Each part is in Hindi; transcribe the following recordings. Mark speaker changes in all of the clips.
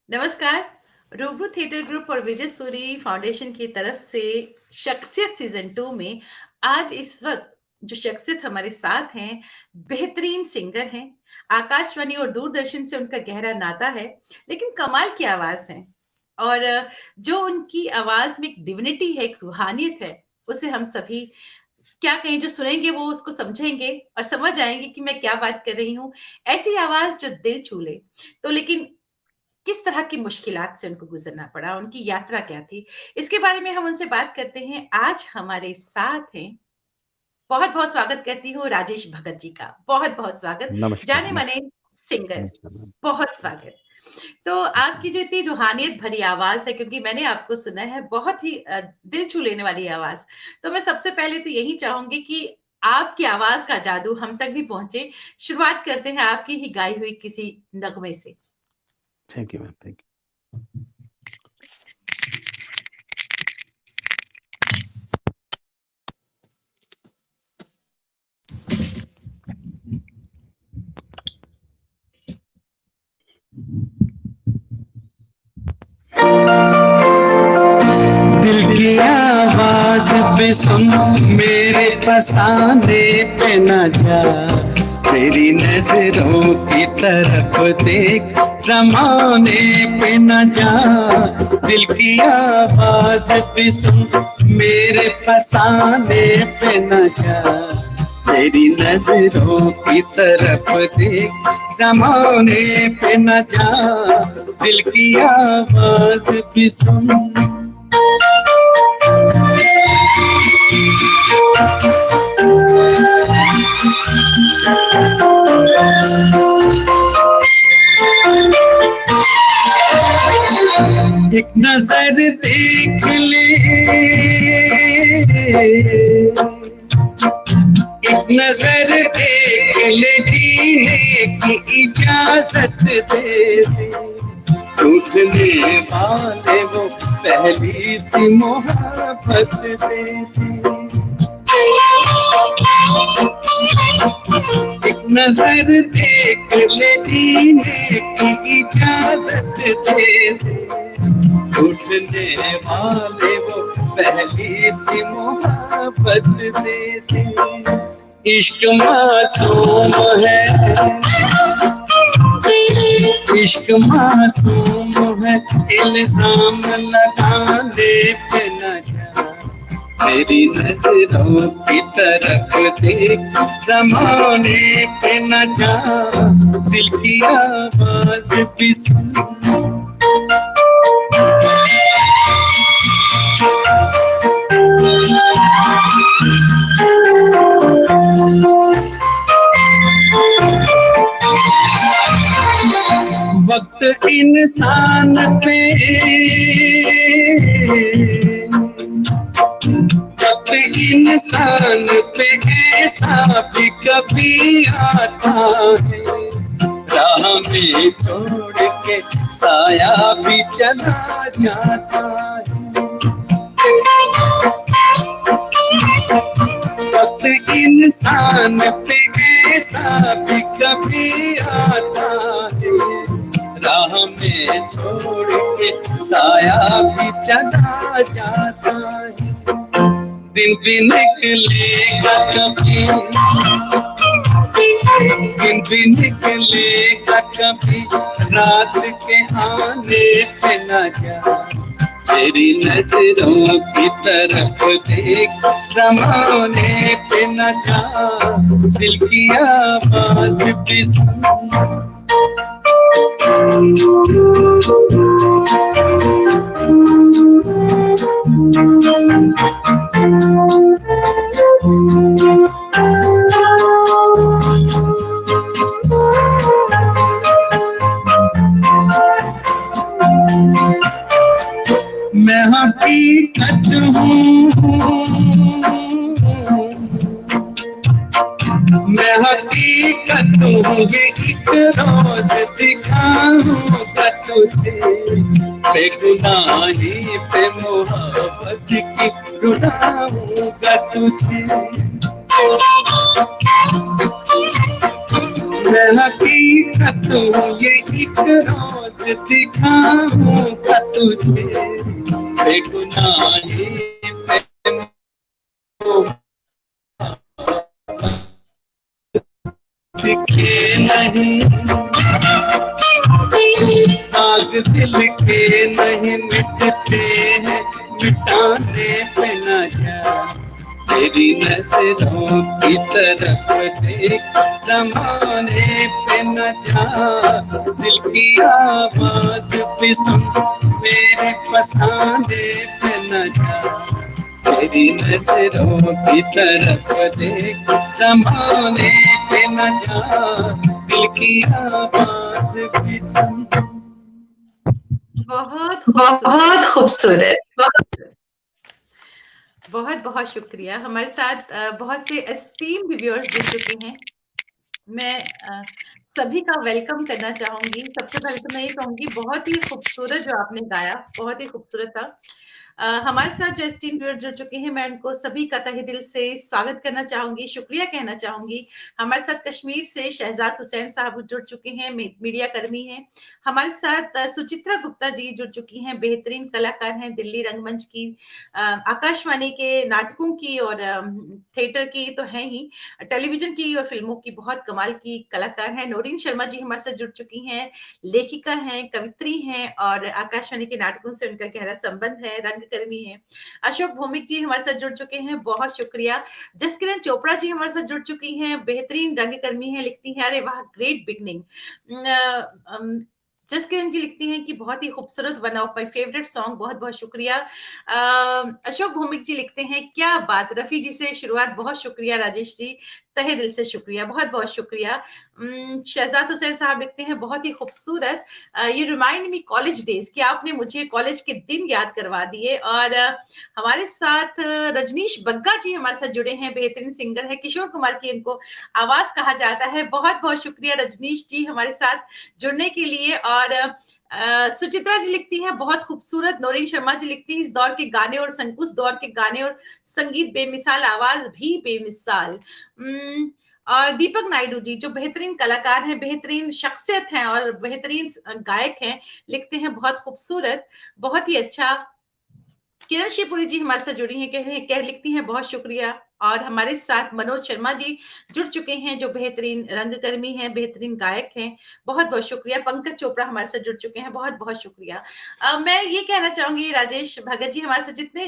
Speaker 1: नमस्कार। रूबरू थिएटर ग्रुप और विजय सूरी फाउंडेशन की तरफ से शख्सियत सीजन 2 में आज इस वक्त जो शख्सियत हमारे साथ हैं, बेहतरीन सिंगर हैं। आकाशवाणी और दूरदर्शन से उनका गहरा नाता है, लेकिन कमाल की आवाज है। और जो उनकी आवाज में एक डिविनिटी है, एक रूहानियत है, उसे हम सभी क्या कहें, जो सुनेंगे वो उसको समझेंगे और समझ आएंगे कि मैं क्या बात कर रही हूँ। ऐसी आवाज जो दिल छू ले। तो लेकिन किस तरह की मुश्किलात से उनको गुजरना पड़ा, उनकी यात्रा क्या थी, इसके बारे में हम उनसे बात करते हैं। आज हमारे साथ हैं, बहुत-बहुत स्वागत करती हूँ राजेश भगत जी का। बहुत-बहुत स्वागत।
Speaker 2: नमस्कार,
Speaker 1: जाने-माने सिंगर,
Speaker 2: नमस्कार मैम।
Speaker 1: बहुत स्वागत। तो आपकी जो इतनी रूहानियत भरी आवाज़ है, क्योंकि मैंने आपको सुना है, बहुत ही दिल छू लेने वाली आवाज़। तो मैं सबसे पहले तो यही चाहूँगी कि आपकी आवाज़ का जादू हम तक भी पहुँचे। शुरुआत करते हैं आपकी ही गाई हुई किसी नगमे से।
Speaker 2: Thank you ma'am, thank you. दिल की आवाज पे सुन, मेरे फसाने पे न जा, तेरी नजरों की तरफ देख, जमाने पे न जा। दिल की आवाज पे सुन, मेरे फसाने पे न जा, तेरी नजरों की तरफ देख, जमाने पे न जा। दिल की आवाज भी सुन। एक नजर देख ले, एक नजर देख ले, जीने की इजाजत दे दे। टूटने वाले वो पहली सी मोहब्बत दे दे। एक नजर देख ले, जीने की इजाजत दे दे। टूटने वाले वो पहली सी मोहब्बत दे दे। इश्क मासूम है, इश्क मासूम है, इल्जाम लगाने पे न जा, तेरी नजरों की तरफ देख, जमाने पे न जा। दिल की आवाज भी सुन। वक्त इंसान पे, वक्त इंसान पे ऐसा भी कभी आता है, राह में छोड़ के साया भी चला जाता है। वक्त इंसान पे ऐसा भी कभी आता है, राह में छोड़ के साया भी चला जाता है। दिन भी निकलेगा कभी, दिन भी निकलेगा कभी, रात के आने पे न जा, तेरी नजरों की तरफ देख, जमाने पे न जा। दिल की आवाज भी सुन। मैं हकीकत हूँ, मैं हकीकत हूँ, ये एक रोज दिखाऊंगा तुझे, बेगुनाही पे मोहब्बत की रुलाऊंगा तुझे। मैं हकीकत हूँ ये एक रोज दिखाऊंगा तुझे, बेगुनाही पे दिखे नहीं, आग दिल के नहीं मिटते हैं, मिटाने पे न जा, तेरी नजरों की तरफ देख, जमाने पे न जा, दिल की आवाज भी सुन, मेरे फसाने पे न जा, तेरी नजरों की तरफ देख, जमाने पे न जा, दिल की आवाज भी सुन।
Speaker 1: बहुत
Speaker 3: बहुत खूबसूरत।
Speaker 1: बहुत बहुत शुक्रिया। हमारे साथ बहुत से एस्टीम व्यूअर्स जुड़ चुके हैं। मैं सभी का वेलकम करना चाहूंगी। सबसे पहले तो मैं ये कहूंगी, बहुत ही खूबसूरत जो आपने गाया, बहुत ही खूबसूरत था। हमारे साथ जो एस्टीम व्यूअर जुड़ चुके हैं, मैं उनको सभी का तहे दिल से स्वागत करना चाहूंगी, शुक्रिया कहना चाहूंगी। हमारे साथ कश्मीर से शहजाद हुसैन साहब जुड़ चुके हैं, मीडिया कर्मी हैं। हमारे साथ सुचित्रा गुप्ता जी जुड़ चुकी हैं, बेहतरीन कलाकार हैं, दिल्ली रंगमंच की, आकाशवाणी के नाटकों की और थिएटर की तो है ही, टेलीविजन की और फिल्मों की बहुत कमाल की कलाकार हैं। नौरीन शर्मा जी हमारे साथ जुड़ चुकी हैं, लेखिका हैं, कवित्री हैं और आकाशवाणी के नाटकों से उनका गहरा संबंध है, रंगकर्मी हैं। अशोक भौमिक जी हमारे साथ जुड़ चुके हैं, बहुत शुक्रिया। जसकिरण चोपड़ा जी हमारे साथ जुड़ चुकी हैं, बेहतरीन रंगकर्मी हैं, लिखती हैं, अरे वाह ग्रेट बिगनिंग। जसकिरण जी लिखती हैं कि बहुत ही खूबसूरत, one of my favourite song, बहुत बहुत शुक्रिया। अशोक भौमिक जी लिखते हैं, क्या बात, रफी जी से शुरुआत, बहुत शुक्रिया राजेश जी, तहे दिल से शुक्रिया, बहुत बहुत शुक्रिया। शहजाद हुसैन साहब लिखते हैं, बहुत ही खूबसूरत, ये रिमाइंड मी कॉलेज डेज, कि आपने मुझे कॉलेज के दिन याद करवा दिए। और हमारे साथ रजनीश बग्गा जी हमारे साथ जुड़े हैं, बेहतरीन सिंगर है, किशोर कुमार की इनको आवाज कहा जाता है। बहुत बहुत शुक्रिया रजनीश जी हमारे साथ जुड़ने के लिए। और सुचित्रा जी लिखती हैं, बहुत खूबसूरत। नौरीन शर्मा जी लिखती है, इस दौर के गाने और उस दौर के गाने और संगीत बेमिसाल, आवाज भी बेमिसाल। और दीपक नायडू जी जो बेहतरीन कलाकार हैं, बेहतरीन शख्सियत हैं और बेहतरीन गायक हैं, लिखते हैं बहुत खूबसूरत, बहुत ही अच्छा। किरण शिवपुरी जी हमारे साथ जुड़ी हैं, कह लिखती हैं, बहुत शुक्रिया। और हमारे साथ मनोज शर्मा जी जुड़ चुके हैं, जो बेहतरीन रंगकर्मी हैं, बेहतरीन गायक हैं, बहुत बहुत शुक्रिया। पंकज चोपड़ा हमारे साथ जुड़ चुके हैं, बहुत बहुत शुक्रिया। मैं ये कहना चाहूंगी, राजेश भगत जी हमारे साथ जितने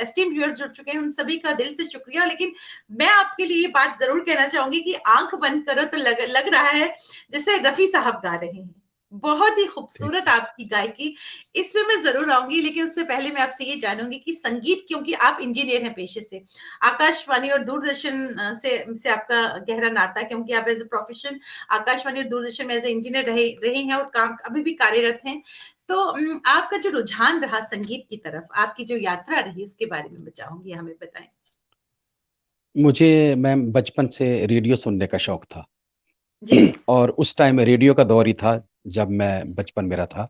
Speaker 1: एस्टीम व्यूअर जुड़ चुके हैं, उन सभी का दिल से शुक्रिया। लेकिन मैं आपके लिए बात जरूर कहना चाहूंगी कि आंख बंद करो तो लग रहा है जैसे रफी साहब गा रहे हैं। बहुत ही खूबसूरत आपकी गायकी, इसमें मैं जरूर आऊंगी। लेकिन उससे पहले मैं आपसे ये जानूंगी कि संगीत, क्योंकि आप इंजीनियर हैं पेशे से, आकाशवाणी और दूरदर्शन से आपका गहरा नाता है, क्योंकि आप एज ए प्रोफेशन आकाशवाणी और दूरदर्शन में एज ए इंजीनियर रहे हैं और काम अभी भी कार्यरत हैं। तो आपका जो रुझान रहा संगीत की तरफ, आपकी जो यात्रा रही, उसके बारे में मैं चाहूंगी हमें बताएं।
Speaker 3: मुझे मैम बचपन से रेडियो सुनने का शौक था
Speaker 1: जी
Speaker 3: और उस टाइम रेडियो का दौर ही था जब मैं बचपन मेरा था।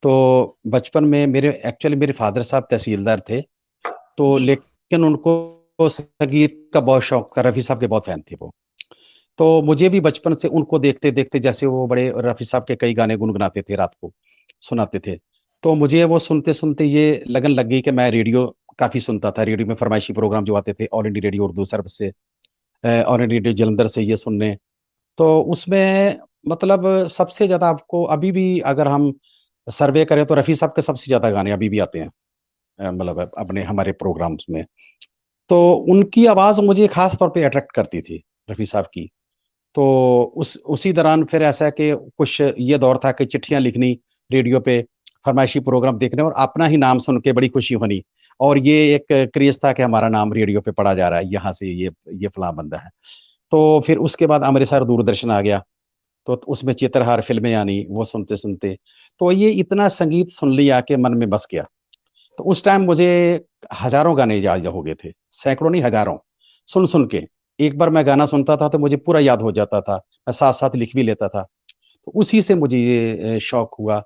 Speaker 3: तो बचपन में मेरे फादर साहब तहसीलदार थे, तो
Speaker 1: जी
Speaker 3: लेकिन उनको संगीत का बहुत शौक था, रफ़ी साहब के बहुत फैन थे वो। तो मुझे भी बचपन से उनको देखते देखते, जैसे वो बड़े रफ़ी साहब के कई गाने गुनगुनाते थे, रात को सुनाते थे, तो मुझे वो सुनते सुनते ये लगन लग गई कि मैं रेडियो काफ़ी सुनता था। रेडियो में फरमाइशी प्रोग्राम जो आते थे, all India radio Urdu service से, ऑल इंडिया रेडियो जलंधर से, ये सुनने। तो उसमें मतलब सबसे ज़्यादा आपको अभी भी अगर हम सर्वे करें तो रफ़ी साहब के सबसे ज़्यादा गाने अभी भी आते हैं, मतलब अपने हमारे प्रोग्राम्स में। तो उनकी आवाज़ मुझे ख़ास तौर पे अट्रैक्ट करती थी, रफ़ी साहब की। तो उसी दौरान फिर ऐसा है कि कुछ ये दौर था कि चिट्ठियाँ लिखनी, रेडियो पे फरमाइशी प्रोग्राम देखने और अपना ही नाम सुन के बड़ी खुशी होनी। और ये एक क्रेज़ था कि हमारा नाम रेडियो पे पढ़ा जा रहा है, यहाँ से ये फलाँ बंदा है। तो फिर उसके बाद अमृतसर दूरदर्शन आ गया, तो उसमें चित्रहार फ़िल्में आनी, वो सुनते-सुनते, तो ये इतना संगीत सुन लिया कि मन में बस गया। तो उस टाइम मुझे हज़ारों गाने याद हो गए थे, सैकड़ों नहीं हज़ारों, सुन-सुन के। एक बार मैं गाना सुनता था तो मुझे पूरा याद हो जाता था, मैं साथ-साथ लिख भी लेता था। तो उसी से मुझे ये शौक हुआ।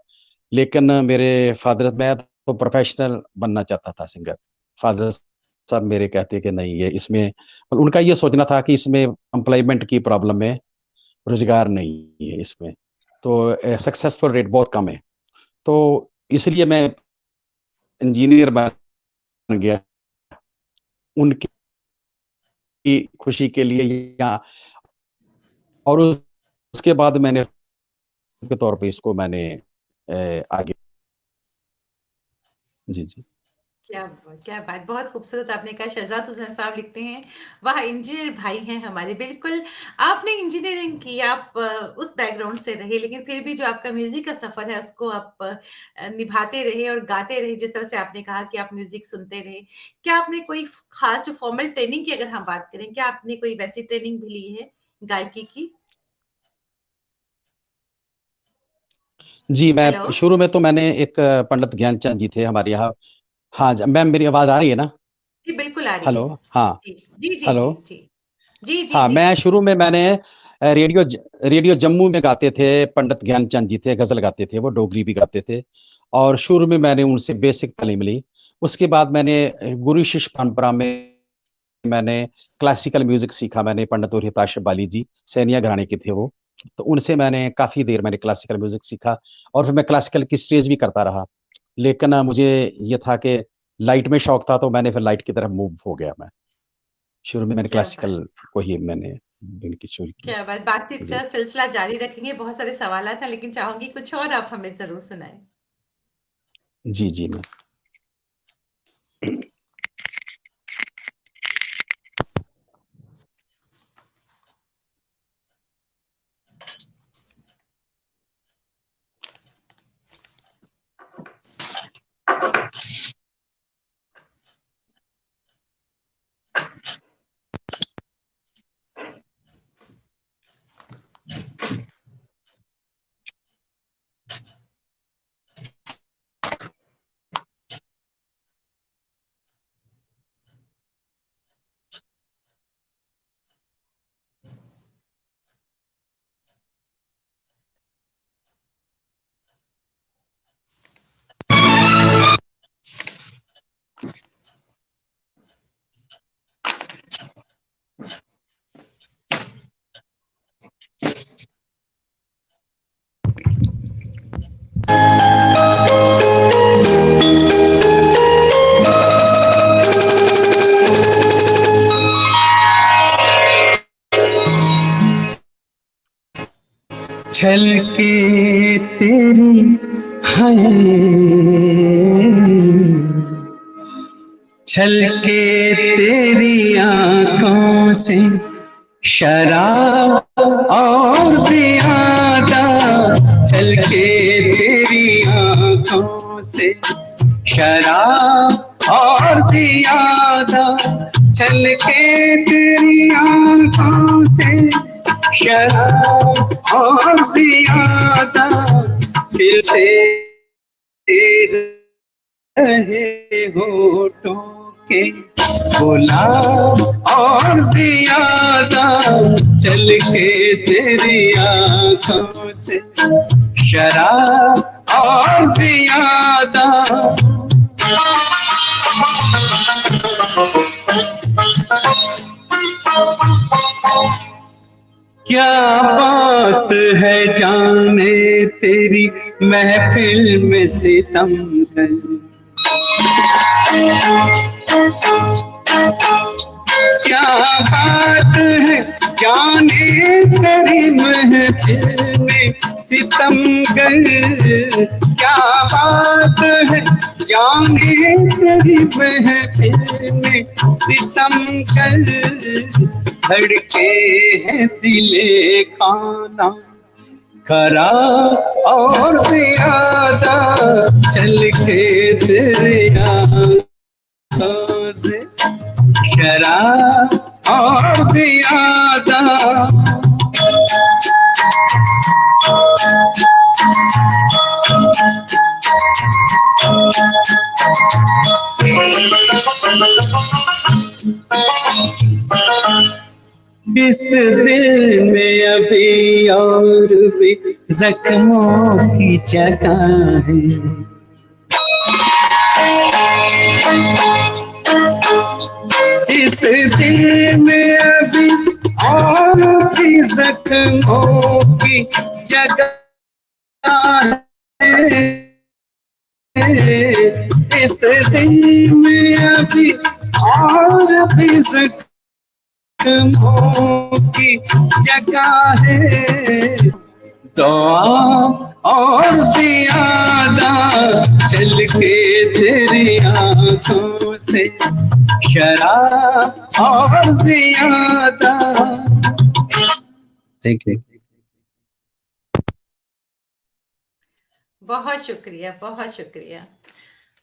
Speaker 3: लेकिन मेरे फ़ादर, मैं तो प्रोफ़ेशनल बनना चाहता था सिंगर। फ़ादर साहब मेरे कहते कि नहीं, ये इसमें, उनका ये सोचना था कि इसमें एम्प्लॉयमेंट की प्रॉब्लम है रोजगार नहीं है इसमें, तो सक्सेसफुल रेट बहुत कम है। तो इसलिए मैं इंजीनियर बन गया उनकी खुशी के लिए, या और उसके बाद मैंने के तौर पे इसको मैंने आगे। जी जी।
Speaker 1: क्या बात, बहुत खूबसूरत आपने कहा। शहजाद हुसैन साहब लिखते हैं, वह इंजीनियर भाई हैं हमारे। बिल्कुल, आपने इंजीनियरिंग की, आप उस बैकग्राउंड से रहे, लेकिन फिर भी जो आपका म्यूजिक का सफर है उसको आप निभाते रहे और गाते रहे। जिस तरह से आपने कहा कि आप म्यूजिक सुनते रहे, क्या आपने कोई खास जो फॉर्मल ट्रेनिंग की अगर हम बात करें, क्या आपने कोई वैसी ट्रेनिंग भी ली है गायकी की?
Speaker 3: जी,
Speaker 1: हेलो।
Speaker 3: मैं शुरू में तो मैंने एक पंडित ज्ञानचंद जी थे हमारे यहाँ। हाँ मैम, मेरी आवाज आ रही है ना?
Speaker 1: जी बिल्कुल आ रही
Speaker 3: हेलो।
Speaker 1: है।
Speaker 3: हाँ।
Speaker 1: जी जी जी
Speaker 3: हेलो।
Speaker 1: जी जी जी जी
Speaker 3: हाँ,
Speaker 1: जी।
Speaker 3: मैं शुरू में मैंने रेडियो जम्मू में गाते थे, पंडित ज्ञानचंद जी थे, गजल गाते थे, वो डोगरी भी गाते थे। और शुरू में मैंने उनसे बेसिक तालीम ली। उसके बाद मैंने गुरु शिष्य परंपरा में मैंने क्लासिकल म्यूजिक सीखा। मैंने पंडित रोहिताश बाली जी, सैनिया घराने के थे वो, तो उनसे मैंने काफी देर मैंने क्लासिकल म्यूजिक सीखा। और फिर मैं क्लासिकल की स्टेज भी करता रहा। लेकिन मुझे ये था कि लाइट में शौक था, तो मैंने फिर लाइट की तरफ मूव हो गया। मैं शुरू में मैंने
Speaker 1: क्या बात,
Speaker 3: क्लासिकल को ही मैंने इनकी शुरू की।
Speaker 1: क्या बात। बातचीत
Speaker 3: जी
Speaker 1: का सिलसिला जारी रखेंगे, बहुत सारे सवाल था, लेकिन चाहूंगी कुछ और आप हमें जरूर सुनाएं।
Speaker 3: जी जी मैं।
Speaker 2: छलके तेरी है, छलके तेरी आंखों से शराब और ज्यादा, छलके तेरी आंखों से शराब और ज्यादा, छलके तेरी आंखों से शराब और ज्यादा, फिर रहे होठों के गुलाब और ज्यादा, चल के तेरी आंखों से शराब और ज्यादा। क्या बात है जाने तेरी महफिल में सितम है, क्या बात है जाने तेरी महफिल में सितमगर, क्या बात है जाने तेरी महफिल में सितमगर, धड़के हैं दिले खाना खरा और ज्यादा, चल के तेरे आंखों से शराब और ज्यादा। इस दिल में अभी और भी जख्मों की जगह है, इस दिल में अभी और भी जख्मों की जगह है इस दिल में अभी, और भी जख्मों की जगह है। दुआ और ज्यादा छलके तेरी आंखों से, शराब और ज्यादा। Thank you.
Speaker 1: बहुत शुक्रिया, बहुत शुक्रिया,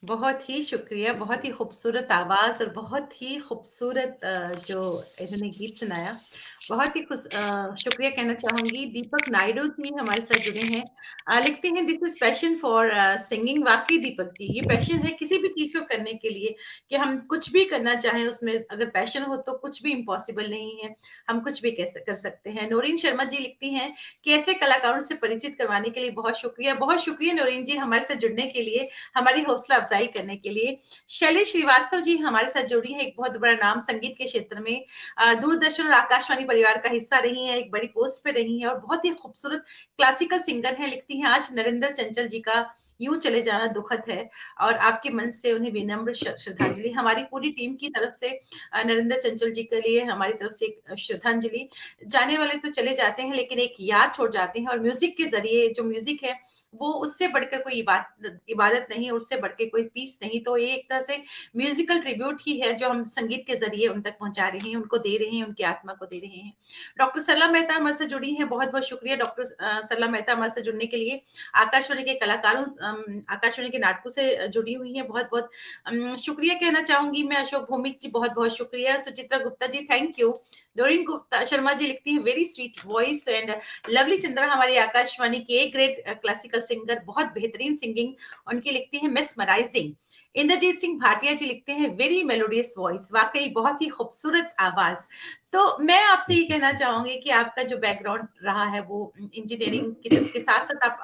Speaker 1: बहुत ही शुक्रिया। बहुत ही खूबसूरत आवाज और बहुत ही खूबसूरत जो इन्होंने गीत सुनाया। बहुत ही शुक्रिया कहना चाहूंगी। दीपक नायडू जी हमारे साथ जुड़े हैं, लिखते हैं this is passion for singing. वाकई दीपक जी, ये पैशन है किसी भी चीज को करने के लिए, कि हम कुछ भी करना चाहें उसमें अगर पैशन हो तो कुछ भी इम्पॉसिबल नहीं है, हम कुछ भी कैसे कर सकते हैं। नौरीन शर्मा जी लिखती हैं कि ऐसे कलाकारों से परिचित करवाने के लिए बहुत शुक्रिया। बहुत शुक्रिया नौरीन जी हमारे साथ जुड़ने के लिए, हमारी हौसला अफजाई करने के लिए। शैलेश श्रीवास्तव जी हमारे साथ जुड़ी है, एक बहुत बड़ा नाम संगीत के क्षेत्र में, दूरदर्शन और आकाशवाणी परिवार का हिस्सा रही है, एक बड़ी पोस्ट पे रही है और बहुत ही खूबसूरत क्लासिकल सिंगर है। लिखती हैं आज नरेंद्र चंचल जी का यूं चले जाना दुखद है, और आपके मन से उन्हें विनम्र श्रद्धांजलि। हमारी पूरी टीम की तरफ से नरेंद्र चंचल जी के लिए हमारी तरफ से एक श्रद्धांजलि। जाने वाले तो चले जाते हैं लेकिन एक याद छोड़ जाते हैं, और म्यूजिक के जरिए, जो म्यूजिक है वो उससे बढ़कर कोई इबादत नहीं, उससे बढ़कर कोई पीस नहीं। तो ये एक तरह से म्यूजिकल ट्रिब्यूट ही है जो हम संगीत के जरिए उन तक पहुंचा रहे हैं, उनको दे रहे हैं, उनकी आत्मा को दे रहे हैं। डॉक्टर सरला मेहता हमारे से जुड़ी हैं, बहुत बहुत शुक्रिया डॉक्टर सरला मेहता हमारे से जुड़ने के लिए। आकाशवाणी के कलाकारों, आकाशवाणी के नाटकों से जुड़ी हुई है, बहुत बहुत शुक्रिया कहना चाहूंगी मैं। अशोक भौमिक जी बहुत बहुत शुक्रिया। Suchitra Gupta ji thank you. डोरिन गुप्ता शर्मा जी लिखती है very sweet voice and lovely Chandra हमारी आकाशवाणी की एक ग्रेट क्लासिकल सिंगर, बहुत बेहतरीन सिंगिंग उनकी, लिखती है मेस्मराइजिंग। इंद्रजीत सिंह भाटिया जी लिखते हैं वेरी मेलोडियस वॉइस, वाकई बहुत ही खूबसूरत आवाज। तो मैं आपसे ये कहना चाहूंगी कि आपका जो बैकग्राउंड रहा है वो इंजीनियरिंग के साथ साथ आप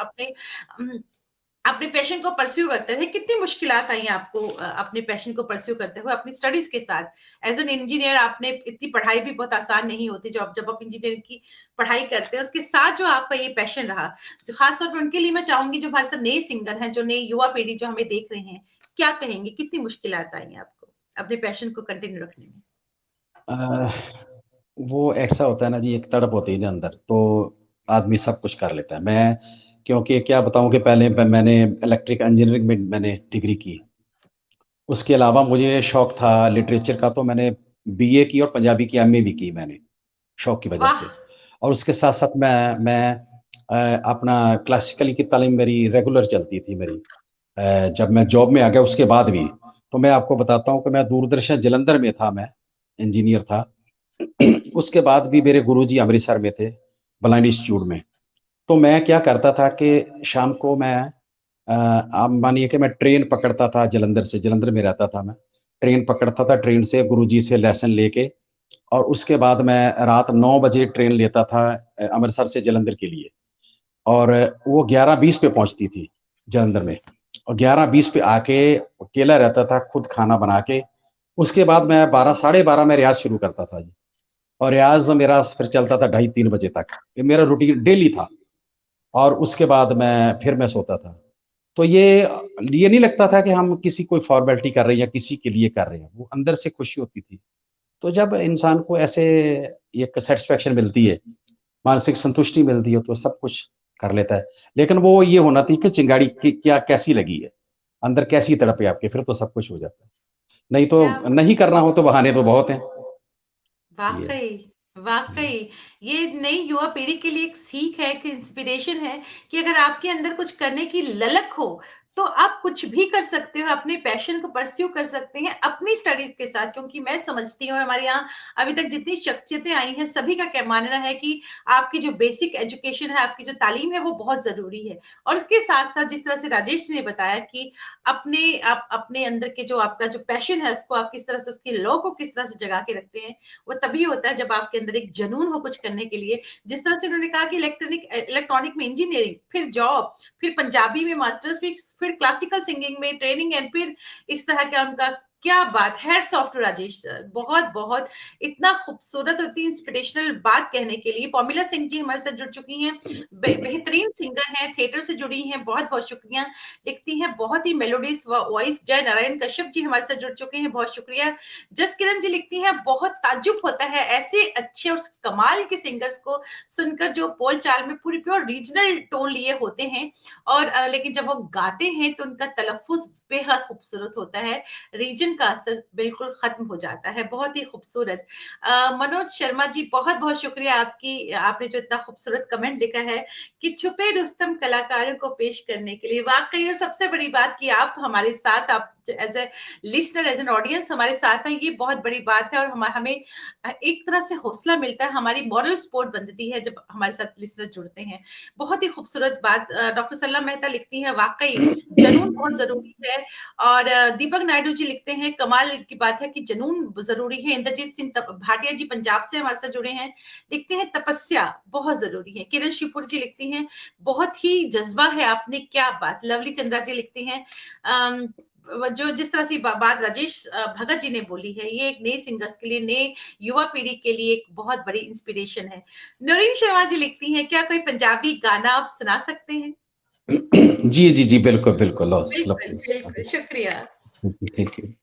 Speaker 1: अपने पैशन को परस्यू करते थे। कितनी मुश्किलात आई आपको अपने पैशन को परस्यू करते हुए अपनी स्टडीज के साथ? एज एन इंजीनियर आपने, इतनी पढ़ाई भी बहुत आसान नहीं होती, जब आप इंजीनियरिंग की पढ़ाई करते हैं उसके साथ जो आपका ये पैशन रहा, जो खासतौर पर उनके लिए मैं चाहूंगी जो हमारे साथ नए सिंगर हैं, जो नई युवा पीढ़ी जो हमें देख रहे हैं, क्या कहेंगे, कितनी मुश्किलात आई आपको अपने पैशन को कंटिन्यू रखने में?
Speaker 3: वो ऐसा होता है ना जी, एक तड़प होती है ना अंदर, तो आदमी सब कुछ कर लेता है। मैं क्योंकि क्या बताऊं कि पहले मैंने इलेक्ट्रिक इंजीनियरिंग में मैंने डिग्री की, उसके अलावा मुझे शौक था लिटरेचर का, तो मैंने बीए की और पंजाबी की एमए भी की मैंने, शौक की वजह
Speaker 1: वाह।
Speaker 3: से। और उसके साथ साथ मैं अपना क्लासिकल की तालीम मेरी रेगुलर चलती थी मेरी। जब मैं जॉब में आ गया उसके बाद भी, तो मैं आपको बताता हूँ कि मैं दूरदर्शन जलंधर में था, मैं इंजीनियर था। उसके बाद भी मेरे गुरुजी अमृतसर में थे, ब्लाइंड इंस्टीट्यूट में। तो मैं क्या करता था कि शाम को मैं आप मानिए कि मैं ट्रेन पकड़ता था जलंधर से, जलंधर में रहता था मैं, ट्रेन पकड़ता था, ट्रेन से गुरुजी से लेसन लेके, और उसके बाद मैं रात 9 बजे ट्रेन लेता था अमृतसर से जलंधर के लिए। और वो 11:20 पे पहुंचती थी जलंधर में, और 11:20 पे आके अकेला रहता था, खुद खाना बना के। उसके बाद मैं 12, 12:30 में रियाज शुरू करता था जी, और रियाज मेरा फिर चलता था 2:30, 3 बजे तक। ये मेरा रूटीन डेली था। और उसके बाद मैं सोता था। तो ये नहीं लगता था कि हम किसी कोई फॉर्मेलिटी कर रहे हैं या किसी के लिए कर रहे हैं, वो अंदर से खुशी होती थी। तो जब इंसान को ऐसे एक सेटिस्फेक्शन मिलती है, मानसिक संतुष्टि मिलती है, तो सब कुछ कर लेता है। लेकिन वो ये होना चाहिए कि चिंगारी की क्या कैसी लगी है, अंदर कैसी तड़प है आपके, फिर तो सब कुछ हो जाता है। नहीं तो
Speaker 1: क्या
Speaker 3: नहीं करना हो तो बहाने तो बहुत हैं। ये
Speaker 1: वाकई, वाकई ये नई युवा पीढ़ी के लिए एक सीख है, एक इंस्पिरेशन है कि अगर आपके अंदर कुछ करने की ललक हो तो आप कुछ भी कर सकते हो, अपने पैशन को परस्यू कर सकते हैं अपनी स्टडीज के साथ। क्योंकि मैं समझती हूँ, और हमारे यहाँ अभी तक जितनी शख्सियतें आई हैं सभी का क्या मानना है कि आपकी जो बेसिक एजुकेशन है, आपकी जो तालीम है वो बहुत जरूरी है। और उसके साथ साथ जिस तरह से राजेश जी ने बताया कि आप अपने अंदर के जो आपका जो पैशन है उसको आप किस तरह से, उसकी लौ को किस तरह से जगा के रखते हैं, वो तभी होता है जब आपके अंदर एक जनून हो कुछ करने के लिए। जिस तरह से उन्होंने कहा कि इलेक्ट्रॉनिक में इंजीनियरिंग, फिर जॉब, फिर पंजाबी में मास्टर्स, फिर क्लासिकल सिंगिंग में ट्रेनिंग, एंड फिर इस तरह का उनका क्या बात, hats off to Rajesh sir, बहुत बहुत इतना खूबसूरत और इतनी इंस्पिरेशनल बात कहने के लिए। पॉमिला सिंह जी हमारे साथ जुड़ चुकी हैं, बेहतरीन सिंगर हैं, थिएटर से जुड़ी हैं, बहुत बहुत शुक्रिया। लिखती हैं बहुत ही मेलोडियस वॉइस। जय नारायण कश्यप जी हमारे साथ जुड़ चुके हैं, बहुत शुक्रिया। जस किरण जी लिखती हैं बहुत ताज्जुब होता है ऐसे अच्छे और कमाल के सिंगर्स को सुनकर जो बोल चाल में पूरी प्योर रीजनल टोन लिए होते हैं, और लेकिन जब वो गाते हैं तो उनका तलफ्फुज बेहद खूबसूरत होता है, रीजन का असर बिल्कुल खत्म हो जाता है। बहुत ही खूबसूरत। मनोज शर्मा जी बहुत बहुत शुक्रिया आपकी, आपने जो इतना खूबसूरत कमेंट लिखा है कि छुपे रुस्तम कलाकारों को पेश करने के लिए। वाकई, और सबसे बड़ी बात कि आप हमारे साथ, आप as a listener, as an audience हमारे साथ हैं, ये बहुत बड़ी बात है। और हमें एक तरह से हौसला मिलता है, हमारी मॉरल सपोर्ट बनती है जब हमारे साथ लिसनर जुड़ते हैं। बहुत ही खूबसूरत बात। डॉक्टर सल्ला मेहता लिखती है वाकई जनून बहुत जरूरी है। और दीपक नायडू जी लिखते हैं कमाल की बात है कि जनून जरूरी है। इंद्रजीत सिंह भाटिया जी पंजाब से हमारे साथ जुड़े हैं, लिखते हैं तपस्या बहुत जरूरी है। किरण शिवपुर जी लिखती हैं बहुत ही जज्बा है आपने, क्या बात। लवली चंद्रा जी लिखती हैं जो जिस तरह से बात राजेश भगत जी ने बोली है, ये एक नए सिंगर्स के लिए, नए युवा पीढ़ी के लिए एक बहुत बड़ी इंस्पिरेशन है। नौरीन शर्मा जी लिखती हैं क्या कोई पंजाबी गाना आप सुना सकते हैं?
Speaker 3: जी जी जी, बिल्कुल बिल्कुल,
Speaker 1: बिल्कुल बिल्कुल, शुक्रिया।
Speaker 3: Thank you.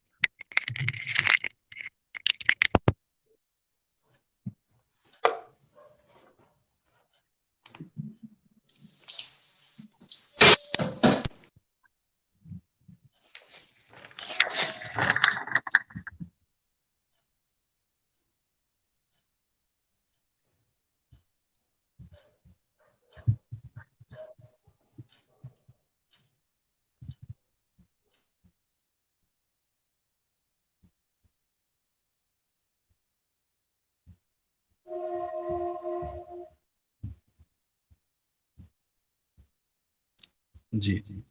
Speaker 3: जी जी।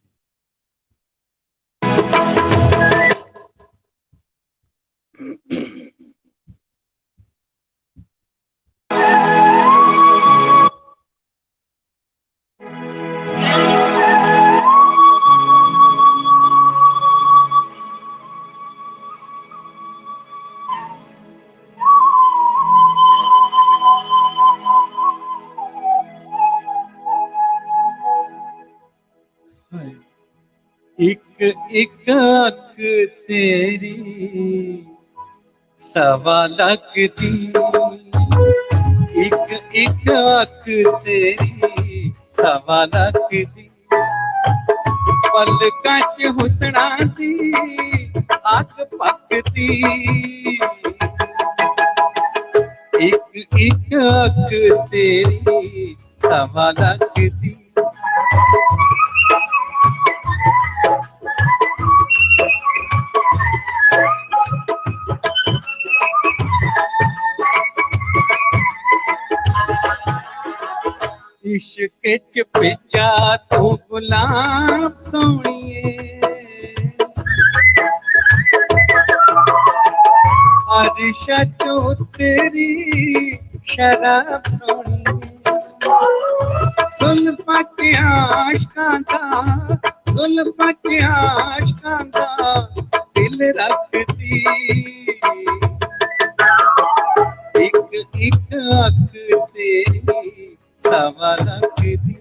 Speaker 3: एक एक आँख तेरी सवा लाख दी, एक एक आँख तेरी सवा लाख दी, पलकां च हुसना दी अग पकदी, एक एक आँख तेरी सवा लाख दी। इश्क च पिचा तू गुलाब सोनिए, अरिशा चो तेरी शराब सोनिए, जुल्फां के आशिकां दा, जुल्फां के आशिकां दा दिल रखदी, एक एक आँख तेरी सवा लाख दी।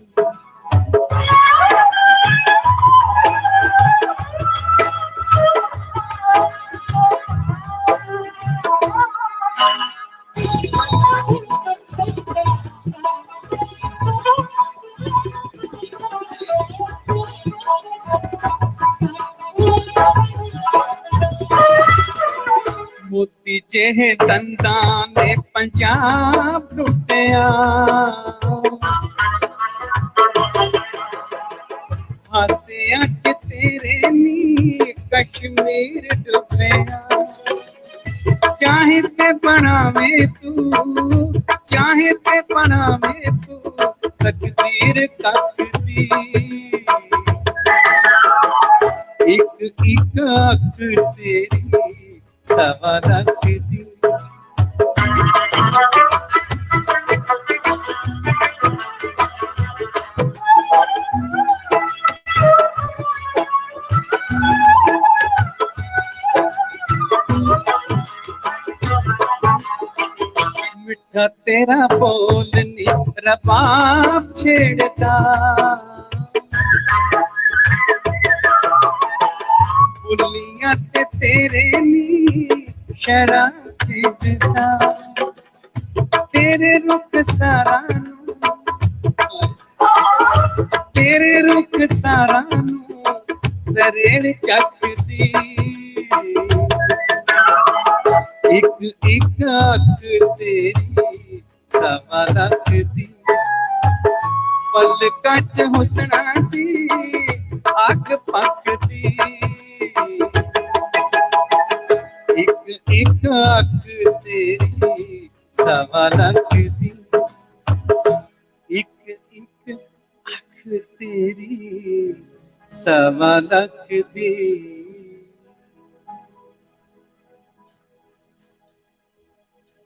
Speaker 3: मोती जेह दंदां ने पंजाब लुटिया, हासियां च तेरे नी कश्मीर डुबिया, चाहे ते बनावे तू, चाहे ते बनावे तू तकदीर कख दी, एक एक आँख तेरी सवा लाख दी।
Speaker 2: का तेरा बोल नी रबाब छेड़ता, बुलियां ते तेरे नी शराब छेड़ता, तेरे रुख सारा तेरे रुख सारा दरेड़ चकदी, एक एक अख तेरी सवा लख दी, पलकां च हुसना दी अग पकदी, एक एक अख तेरी सवा लख दी, एक एक अख तेरी सवा लख दी।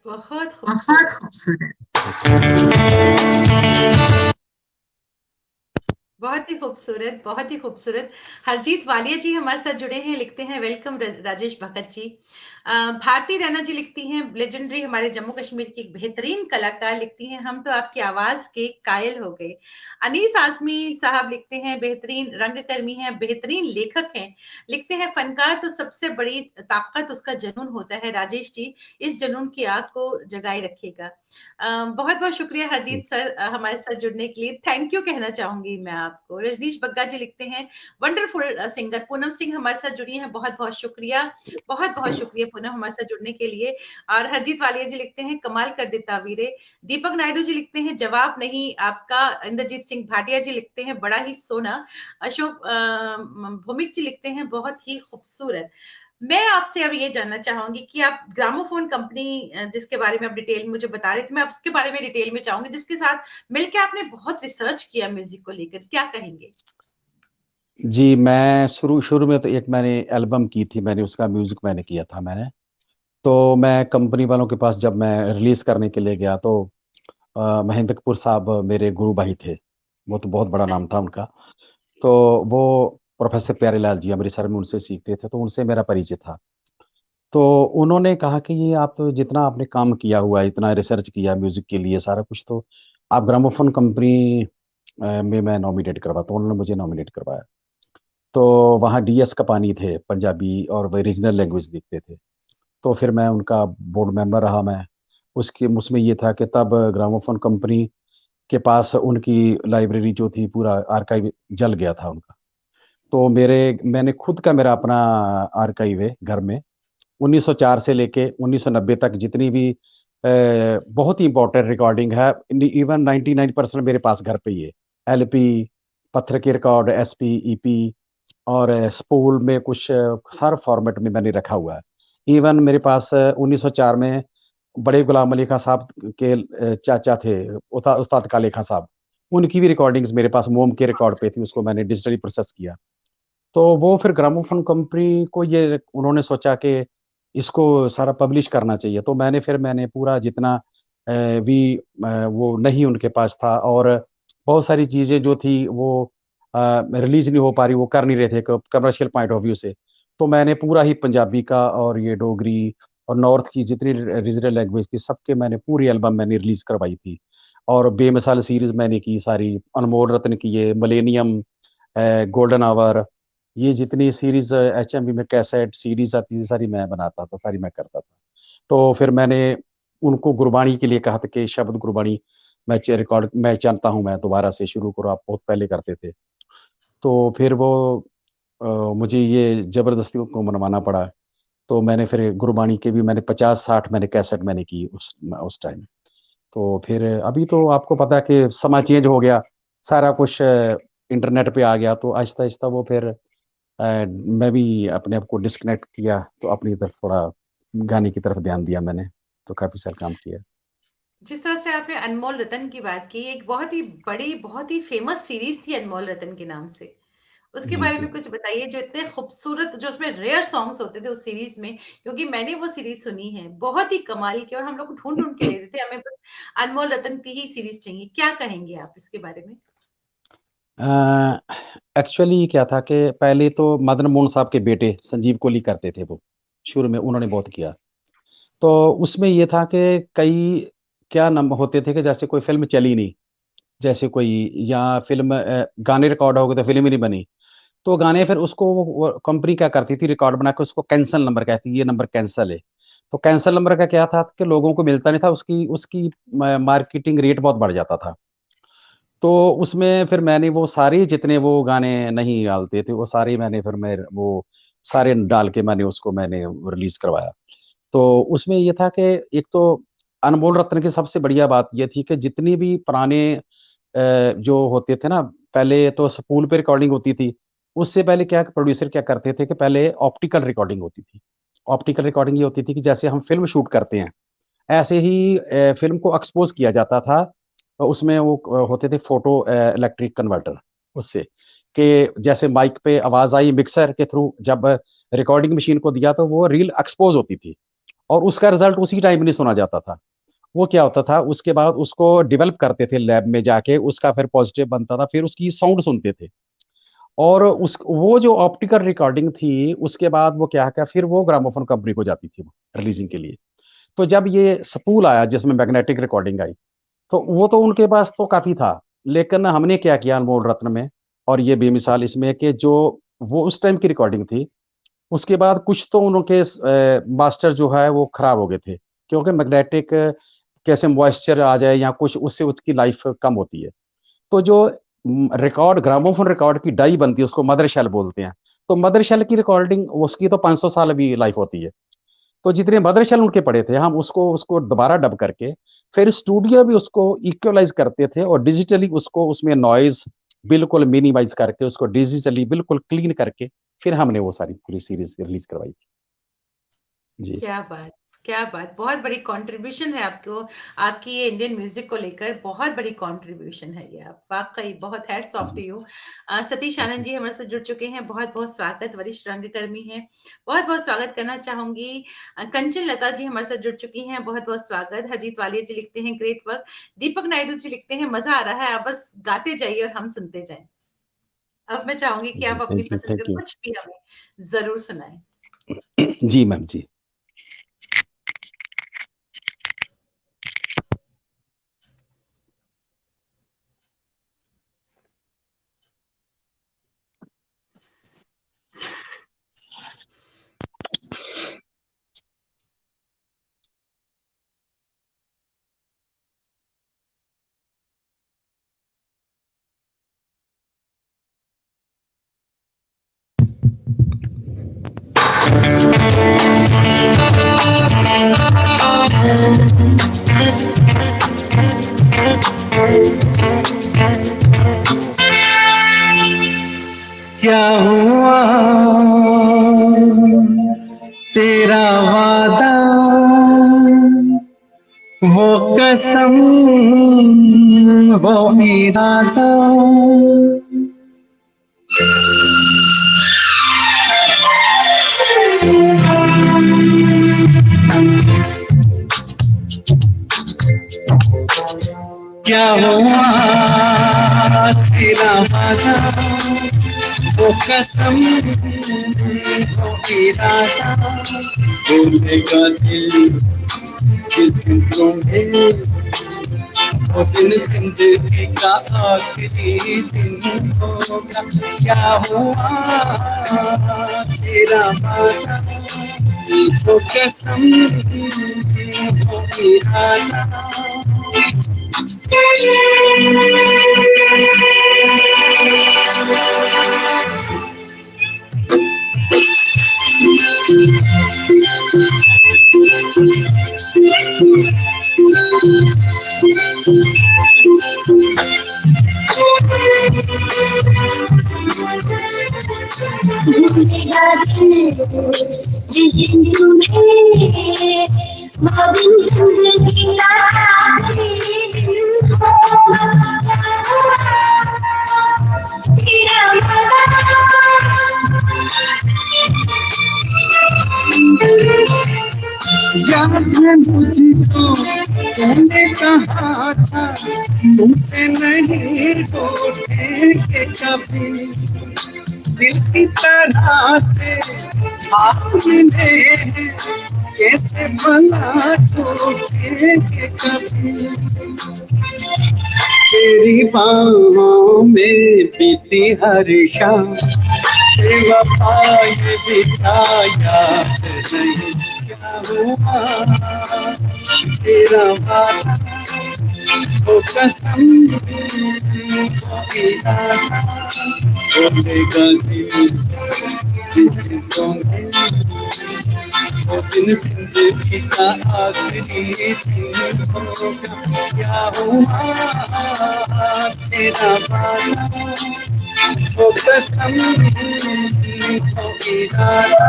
Speaker 1: बहुत खूबसूरत।
Speaker 4: खूबसूरत।
Speaker 1: बहुत ही खूबसूरत, बहुत ही खूबसूरत। हरजीत वालिया जी हमारे साथ जुड़े हैं, लिखते हैं वेलकम राजेश भगत जी। भारती रैना जी लिखती हैं लेजेंडरी हमारे जम्मू कश्मीर की एक बेहतरीन कलाकार, लिखती हैं हम तो आपकी आवाज के कायल हो गए। अनीस आजमी साहब लिखते हैं बेहतरीन रंगकर्मी हैं, बेहतरीन लेखक हैं, लिखते हैं फनकार तो सबसे बड़ी ताकत उसका जुनून होता है। राजेश जी इस जुनून की आग को जगाए रखिएगा। बहुत बहुत शुक्रिया हरजीत सर हमारे साथ जुड़ने के लिए, थैंक यू कहना चाहूंगी मैं आपको। रजनीश बग्गा जी लिखते हैं वंडरफुल सिंगर। पूनम सिंह हमारे साथ जुड़ी हैं, बहुत बहुत शुक्रिया, बहुत बहुत शुक्रिया पूनम हमारे साथ जुड़ने के लिए। और हरजीत वालिया जी लिखते हैं कमाल कर देता वीरे। दीपक नायडू जी लिखते हैं जवाब नहीं आपका। इंद्रजीत सिंह भाटिया जी लिखते हैं बड़ा ही सोना। अशोक भूमिक जी लिखते हैं बहुत ही खूबसूरत। मैं आपसे अब ये जानना चाहूंगी कि आप ग्रामोफोन कंपनी जिसके बारे में आप डिटेल में मुझे बता रहे थे, मैं उसके बारे में डिटेल में चाहूंगी, जिसके साथ मिलकर आपने बहुत रिसर्च किया म्यूजिक को लेकर, क्या कहेंगे?
Speaker 3: जी, मैं शुरू शुरू में तो एक मैंने एल्बम की थी, मैंने उसका म्यूजिक मैंने किया था मैंने। तो मैं कंपनी वालों के पास जब मैं रिलीज करने के लिए गया तो महेंद्र कपूर साहब मेरे गुरु भाई थे, वो तो बहुत बड़ा नाम था उनका। तो वो प्रोफेसर प्यारेलाल जी अमृतसर में उनसे सीखते थे, तो उनसे मेरा परिचय था। तो उन्होंने कहा कि ये आप जितना आपने काम किया हुआ है, इतना रिसर्च किया म्यूजिक के लिए सारा कुछ, तो आप ग्रामोफोन कंपनी में मैं नॉमिनेट करवा, तो उन्होंने मुझे नॉमिनेट करवाया। तो वहाँ डीएस कपानी थे, पंजाबी और वही रीजनल लैंग्वेज लिखते थे। तो फिर मैं उनका बोर्ड मेंबर रहा मैं। उसके उसमें ये था कि तब ग्रामोफोन कंपनी के पास उनकी लाइब्रेरी जो थी, पूरा आर्काइव जल गया था उनका। तो मैंने खुद का मेरा अपना आर्काइव है घर में। 1904 से लेके 1990 तक जितनी भी बहुत ही इंपॉर्टेंट रिकॉर्डिंग है, इवन 99% मेरे पास घर पे ही है। एलपी, पत्थर के रिकॉर्ड, एसपी, ईपी और स्पूल में कुछ हर फॉर्मेट में मैंने रखा हुआ है। इवन मेरे पास 1904 में बड़े गुलाम अली खां साहब के चाचा थे, उस्ताद काले खां साहब, उनकी भी रिकॉर्डिंग्स मेरे पास मोम के रिकॉर्ड पे थी, उसको मैंने डिजिटली प्रोसेस किया। तो वो फिर ग्रामोफोन कंपनी को ये उन्होंने सोचा कि इसको सारा पब्लिश करना चाहिए। तो मैंने पूरा जितना भी वो नहीं उनके पास था, और बहुत सारी चीज़ें जो थी वो रिलीज नहीं हो पा रही, वो कर नहीं रहे थे कमर्शियल पॉइंट ऑफ व्यू से। तो मैंने पूरा ही पंजाबी का और ये डोगरी और नॉर्थ की जितनी रीजनल लैंग्वेज की सबके मैंने पूरी एल्बम मैंने रिलीज करवाई थी। और बेमिसाल सीरीज मैंने की सारी, अनमोल रत्न की ये मिलेनियम, गोल्डन आवर, ये जितनी सीरीज एचएमवी में कैसेट सीरीज आती थी सारी मैं बनाता था, सारी मैं करता था। तो फिर मैंने उनको गुरबाणी के लिए कहा था कि शब्द गुरबाणी रिकॉर्ड मैं चाहता हूँ, मैं दोबारा से शुरू करो, आप बहुत पहले करते थे। तो फिर वो मुझे ये जबरदस्ती उनको मनवाना पड़ा। तो मैंने फिर गुरबाणी के भी मैंने 50-60 मैंने कैसेट मैंने की उस टाइम। तो फिर अभी तो आपको पता है कि समय चेंज हो गया, सारा कुछ इंटरनेट पे आ गया, तो आहिस्ता आहिस्ता वो फिर मैं भी अपने आप को डिस्कनेक्ट किया, तो अपनी तरफ थोड़ा गाने की तरफ ध्यान दिया मैंने, तो काफी सारा काम किया।
Speaker 1: जिस तरह से आपने अनमोल रतन की बात की, एक बहुत ही बड़ी बहुत ही फेमस सीरीज थी अनमोल रतन के नाम से, उसके
Speaker 3: जी
Speaker 1: बारे
Speaker 3: जी।
Speaker 1: में कुछ बताइए, जो इतने खूबसूरत, जो उसमें रेयर सॉन्ग्स होते थे उस सीरीज में, क्योंकि मैंने वो सीरीज सुनी है, बहुत ही कमाल की, और हम लोग ढूंढ ढूंढ के लेते थे, हमें बस अनमोल रतन की ही सीरीज चाहिए। क्या कहेंगे आप इसके बारे में?
Speaker 3: एक्चुअली क्या था कि पहले तो मदन मोहन साहब के बेटे संजीव कोहली करते थे वो, शुरू में उन्होंने बहुत किया। तो उसमें ये था कि कई क्या नंबर होते थे कि जैसे कोई फिल्म चली नहीं, जैसे कोई, या फिल्म गाने रिकॉर्ड हो गए तो फिल्म ही नहीं बनी, तो गाने फिर उसको कंपनी क्या करती थी, रिकॉर्ड बना के उसको कैंसल नंबर कहती, ये नंबर कैंसल है। तो कैंसल नंबर का क्या था कि लोगों को मिलता नहीं था, उसकी उसकी मार्केटिंग रेट बहुत बढ़ जाता था। तो उसमें फिर मैंने वो सारे जितने वो गाने नहीं डालते थे वो सारे मैंने फिर मैं वो सारे डाल के मैंने रिलीज करवाया। तो उसमें ये था कि एक तो अनमोल रत्न की सबसे बढ़िया बात ये थी कि जितनी भी पुराने जो होते थे ना, पहले तो स्पूल पे रिकॉर्डिंग होती थी। उससे पहले क्या प्रोड्यूसर क्या करते थे कि पहले ऑप्टिकल रिकॉर्डिंग होती थी। ऑप्टिकल रिकॉर्डिंग ये होती थी कि जैसे हम फिल्म शूट करते हैं, ऐसे ही फिल्म को एक्सपोज किया जाता था। उसमें वो होते थे फोटो इलेक्ट्रिक कन्वर्टर, उससे कि जैसे माइक पे आवाज आई मिक्सर के थ्रू, जब रिकॉर्डिंग मशीन को दिया तो वो रील एक्सपोज होती थी और उसका रिजल्ट उसी टाइम नहीं सुना जाता था। वो क्या होता था, उसके बाद उसको डेवलप करते थे लैब में जाके, उसका फिर पॉजिटिव बनता था, फिर उसकी साउंड सुनते थे। और उस वो जो ऑप्टिकल रिकॉर्डिंग थी उसके बाद वो क्या क्या फिर वो ग्रामोफोन कंपनी को जाती थी रिलीजिंग के लिए। तो जब ये स्पूल आया जिसमें मैग्नेटिक रिकॉर्डिंग आई, तो वो तो उनके पास तो काफी था। लेकिन हमने क्या किया अनमोल रत्न में, और ये बेमिसाल इसमें कि जो वो उस टाइम की रिकॉर्डिंग थी, उसके बाद कुछ तो उनके मास्टर जो है वो खराब हो गए थे, क्योंकि मैग्नेटिक कैसे मॉइस्चर आ जाए या कुछ, उससे उसकी लाइफ कम होती है। तो जो रिकॉर्ड ग्रामोफोन रिकॉर्ड की डाई बनती है उसको मदर शेल बोलते हैं। तो मदर शेल की रिकॉर्डिंग उसकी तो 500 साल भी लाइफ होती है। तो जितने मदर शेल उनके पड़े थे, हम उसको उसको दोबारा डब करके फिर स्टूडियो भी उसको इक्वलाइज करते थे और डिजिटली उसको उसमें नॉइज बिल्कुल मिनिमाइज करके उसको डिजिटली बिल्कुल क्लीन करके फिर हमने वो सारी पूरी सीरीज रिलीज करवाई थी। जी
Speaker 1: क्या बात, क्या बात! बहुत बड़ी कंट्रीब्यूशन है आपको, आपकी ये इंडियन म्यूजिक को लेकर बहुत बड़ी कंट्रीब्यूशन है ये। आप वाकई बहुत हैट्स ऑफ टू
Speaker 3: जी
Speaker 1: यू। सतीश आनंद
Speaker 3: जी
Speaker 1: जी हमारे साथ जुड़ चुके हैं, बहुत बहुत स्वागत। वरिष्ठ रंगकर्मी हैं, बहुत बहुत स्वागत करना चाहूंगी। कंचन लता जी हमारे साथ जुड़ चुकी हैं, बहुत बहुत स्वागत। हरजीत वालिया जी लिखते हैं ग्रेट वर्क। दीपक नायडू जी लिखते हैं मजा आ रहा है, आप बस गाते जाइए और हम सुनते जाएं। अब मैं चाहूंगी कि
Speaker 3: जी
Speaker 1: आप अपनी पसंद का
Speaker 3: थैंक यू।
Speaker 1: कुछ भी हमें जरूर सुनाएं।
Speaker 3: जी मैम जी।
Speaker 2: क्या हुआ तेरा वादा, वो कसम, वो इरादा, क्या हुआ तेरा वादा, वो कसम, वो इरादा, भूलेगा दिल जिस दिन तुम्हें, वो दिन जिंदगी का आखिरी दिन होगा। क्या हुआ तेरा वादा, वो कसम, वो इरादा।
Speaker 4: भूलेगा दिल जिस दिन तुम्हें, वो दिन जिंदगी का आखिरी दिन होगा। तेरा वादा,
Speaker 2: याद है मुझको तूने कहा था, तुमसे नहीं टूटेंगे कभी, दिल की तरह से आप मिले हैं, कैसे भला टूटेंगे कभी, तेरी बाहों में बीती हर शाम, बेवफा ये बिताया नहीं, क्या हुआ तेरा वादा, वो कसम वो इरादा, बोलेगा दिल तुम्हें, वो दिन जिंदगी का आखिरी दिन होगा, क्या हुआ तेरा वादा, वो कसम वो इरादा।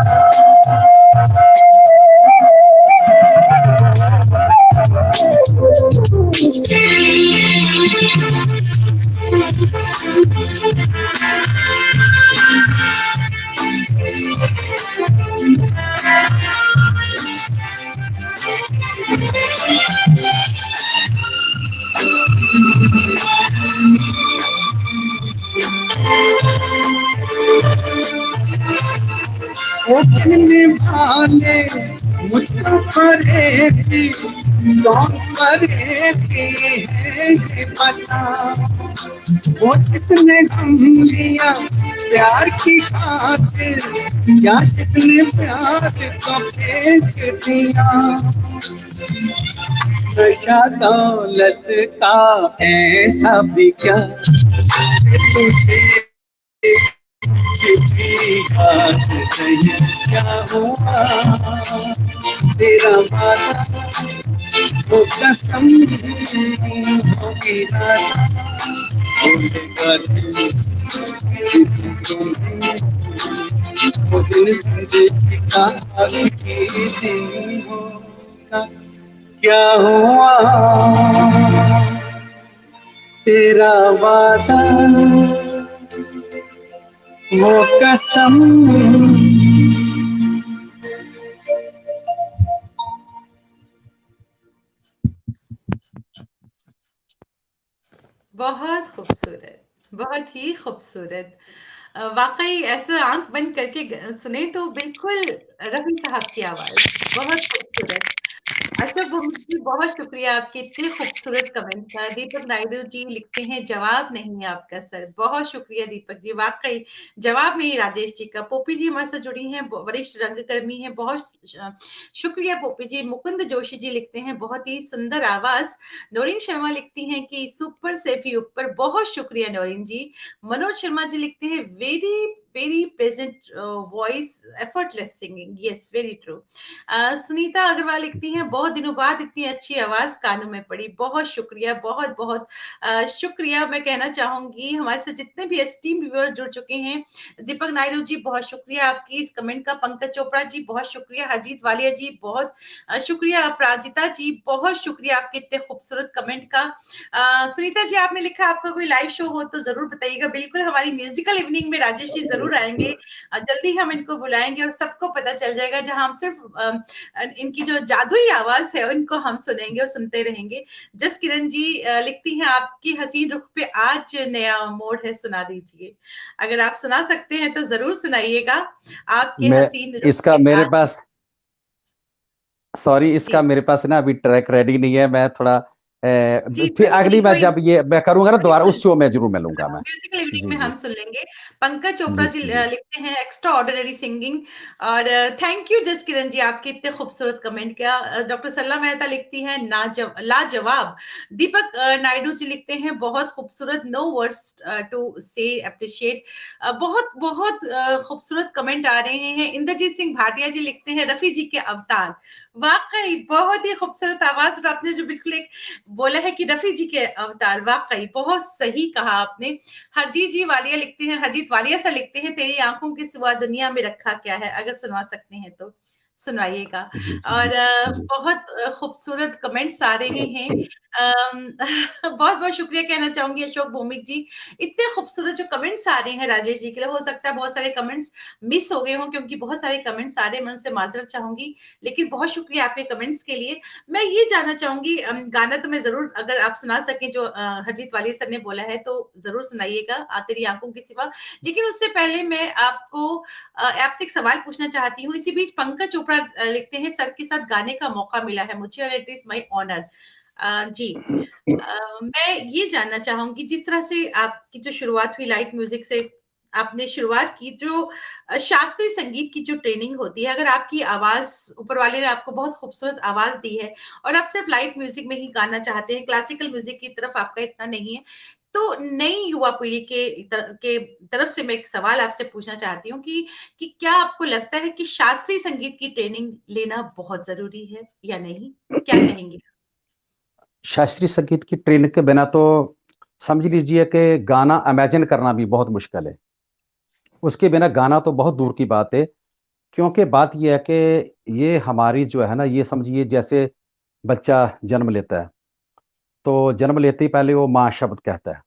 Speaker 2: वो निभाने मुझको पड़ेगी, कौन पड़ेगी है ये बता, वो जिसने गम लिया प्यार की खातिर, या जिसने प्यार को बेच दिया, नशा दौलत का ऐसा भी क्या तुझे क्या हुआ तेरा वादा, वो कसम वो इरादा, बोलेगा दिल तुम्हें, वो दिन जिंदगी का आखिरी दिन होगा, क्या हुआ तेरा वादा, वो कसम।
Speaker 1: बहुत खूबसूरत, बहुत ही खूबसूरत। वाकई ऐसा आंख बंद करके सुने तो बिल्कुल रफी साहब की आवाज, बहुत खूबसूरत। अशोक भूमिक जी, बहुत शुक्रिया आपके इतने खूबसूरत कमेंट का। दीपक नायडू जी लिखते हैं जवाब नहीं है आपका सर, बहुत शुक्रिया दीपक जी, वाकई जवाब नहीं राजेश जी का। पोपी जी हमारे साथ जुड़ी हैं, वरिष्ठ रंगकर्मी हैं, बहुत शुक्रिया पोपी जी। मुकुंद जोशी जी लिखते हैं बहुत ही सुंदर आवाज। नौरीन शर्मा लिखती हैं कि सुपर से भी ऊपर, बहुत शुक्रिया नौरीन जी। मनोज शर्मा जी लिखते हैं very very present voice, effortless singing, yes very true. Sunita Agarwal लिखती हैं बहुत दिनों बाद इतनी अच्छी आवाज कानों में पड़ी, बहुत शुक्रिया, बहुत बहुत शुक्रिया। मैं कहना चाहूंगी हमारे साथ जितने भी एस्टीम व्यूअर जुड़ चुके हैं, दीपक नायडू जी बहुत शुक्रिया आपकी इस कमेंट का, पंकज चोपड़ा जी बहुत शुक्रिया, हरजीत वालिया जी बहुत शुक्रिया, अपराजिता जी बहुत शुक्रिया आपके इतने खूबसूरत कमेंट का। सुनीता जी आपने लिखा आपका कोई लाइव शो हो तो जरूर बताइएगा। बिल्कुल हमारी म्यूजिकल इवनिंग में राजेश जी जरूर आएंगे, जल्दी हम इनको बुलाएंगे और सबको पता चल जाएगा, जहां हम सिर्फ इनकी जो जादुई आवाज है उनको हम सुनेंगे और सुनते रहेंगे। जस किरण जी लिखती हैं आपकी हसीन रुख पे आज नया मोड़ है, सुना दीजिए। अगर आप सुना सकते हैं तो जरूर सुनाइएगा। आपके हसीन रुख
Speaker 3: इसका
Speaker 1: पे
Speaker 3: मेरे
Speaker 1: आज,
Speaker 3: पास, सॉरी इसका मेरे पास ना अभी ट्रैक रेडी नहीं है, मैं थोड़ा
Speaker 1: जी
Speaker 3: फिर अगली बार
Speaker 1: कोई
Speaker 3: जब ये मैं करूंगा ना दोबारा
Speaker 1: बिल्कुल
Speaker 3: उस शो में जरूर मिलूंगा मैं।
Speaker 1: म्यूजिकल इवनिंग
Speaker 3: जी
Speaker 1: में
Speaker 3: जी
Speaker 1: हम सुन लेंगे। पंकज चोपड़ा
Speaker 3: जी
Speaker 1: जी
Speaker 3: जी
Speaker 1: लिखते हैं एक्स्ट्रा ऑर्डिनरी सिंगिंग, और थैंक यू जस किरण जी आपके इतने खूबसूरत कमेंट का। डॉक्टर सल्ला मेहता लिखती हैं लाजवाब। दीपक नायडू जी लिखते हैं बहुत खूबसूरत, नो वर्ड्स टू से अप्रिशिएट। बहुत बहुत खूबसूरत कमेंट आ रहे हैं। इंद्रजीत सिंह भाटिया जी लिखते हैं रफी जी के अवतार, वाकई बहुत ही खूबसूरत आवाज, और आपने जो बिल्कुल एक बोला है कि रफी जी के अवतार, वाकई बहुत सही कहा आपने। हरजीत जी वालिया लिखते हैं, हरजीत वालिया से लिखते हैं तेरी आंखों के सिवा दुनिया में रखा क्या है, अगर सुनवा सकते हैं तो सुनाइएगा।
Speaker 3: जी जी
Speaker 1: और
Speaker 3: जी
Speaker 1: बहुत खूबसूरत कमेंट्स आ रहे हैं। बहुत बहुत शुक्रिया कहना चाहूंगी अशोक भौमिक जी, इतने खूबसूरत जो कमेंट्स आ रहे हैं राजेश जी के लिए। हो सकता है बहुत सारे कमेंट्स मिस हो गए हों क्योंकि बहुत सारे कमेंट्स आ रहे हैं, मैं उनसे माजरत चाहूंगी, लेकिन बहुत शुक्रिया आपके कमेंट्स के लिए। मैं ये जानना चाहूंगी, गाना तो मैं जरूर अगर आप सुना सकें जो हरजीत वाली सर ने बोला है तो जरूर सुनाइएगा, तेरी आंखों के सिवा। लेकिन उससे पहले मैं आपको आपसे एक सवाल पूछना चाहती हूँ। इसी बीच पंकज चोपड़ा चोपड़ा लिखते हैं, सर के साथ गाने का मौका मिला है मुझे और इट इज माय ऑनर। जी, मैं ये जानना चाहूंगी, जिस तरह से आपकी जो शुरुआत हुई लाइट म्यूजिक से, आपने शुरुआत की, जो शास्त्रीय संगीत की जो ट्रेनिंग होती है, अगर आपकी आवाज, ऊपर वाले ने आपको बहुत खूबसूरत आवाज दी है और आप सिर्फ लाइट म्यूजिक में ही गाना चाहते हैं, क्लासिकल म्यूजिक की तरफ आपका इतना नहीं है, तो नई युवा पीढ़ी के तरफ से मैं एक सवाल आपसे पूछना चाहती हूँ कि क्या आपको लगता है कि शास्त्रीय संगीत की ट्रेनिंग लेना बहुत जरूरी है या नहीं? क्या कहेंगे?
Speaker 3: शास्त्रीय संगीत की ट्रेनिंग के बिना तो समझ लीजिए कि गाना इमेजिन करना भी बहुत मुश्किल है। उसके बिना गाना तो बहुत दूर की बात है, क्योंकि बात यह है कि ये हमारी जो है ना, ये समझिए जैसे बच्चा जन्म लेता है, तो जन्म लेते ही पहले वो माँ शब्द कहता है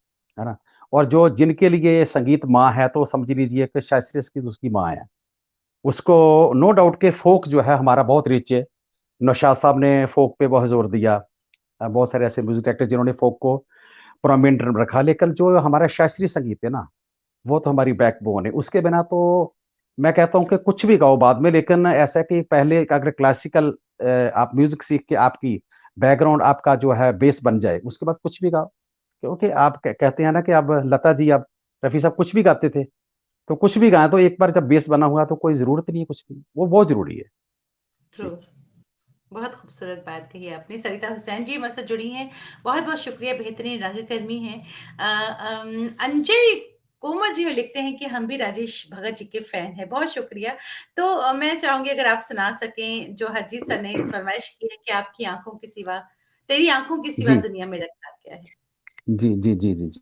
Speaker 3: ना? और जो जिनके लिए ये संगीत माँ है, तो समझ लीजिए कि शास्त्रीय संगीत उसकी माँ है। उसको नो डाउट के फोक जो है हमारा बहुत रिच है। नौशाद साहब ने फोक पे बहुत जोर दिया। बहुत सारे ऐसे म्यूजिक डायरेक्टर जिन्होंने फोक को प्रोमिनेंट रखा, लेकिन जो हमारा शास्त्रीय संगीत है ना, वो तो हमारी बैकबोन है। उसके बिना तो मैं कहता हूँ कि कुछ भी गाओ बाद में, लेकिन ऐसा है कि पहले अगर क्लासिकल आप म्यूजिक सीख के आपकी बैकग्राउंड आपका जो है बेस बन जाए, उसके बाद कुछ भी गाओ। क्योंकि आप कहते हैं ना कि अब लता जी, अब रफी साहब कुछ भी गाते थे, तो कुछ भी गाए, तो एक बार जब बेस बना हुआ तो कोई जरूरत नहीं है कुछ भी, वो बहुत जरूरी है।
Speaker 1: ट्रू,
Speaker 3: जी
Speaker 1: बहुत खूबसूरत बात कही आपने। सरिता हुसैन जी हमारे साथ जुड़ी हैं, बहुत बहुत शुक्रिया, बेहतरीन रंगकर्मी हैं। अंजय कोमर जी लिखते हैं कि हम भी राजेश भगत जी के फैन हैं, बहुत शुक्रिया। तो मैं चाहूंगी अगर आप सुना सकें जो हरजीत सर ने फरमाइश की है कि आपकी आंखों के सिवा, तेरी आंखों के सिवा
Speaker 3: जी
Speaker 1: दुनिया में रखा क्या है।
Speaker 3: जी जी जी जी जी।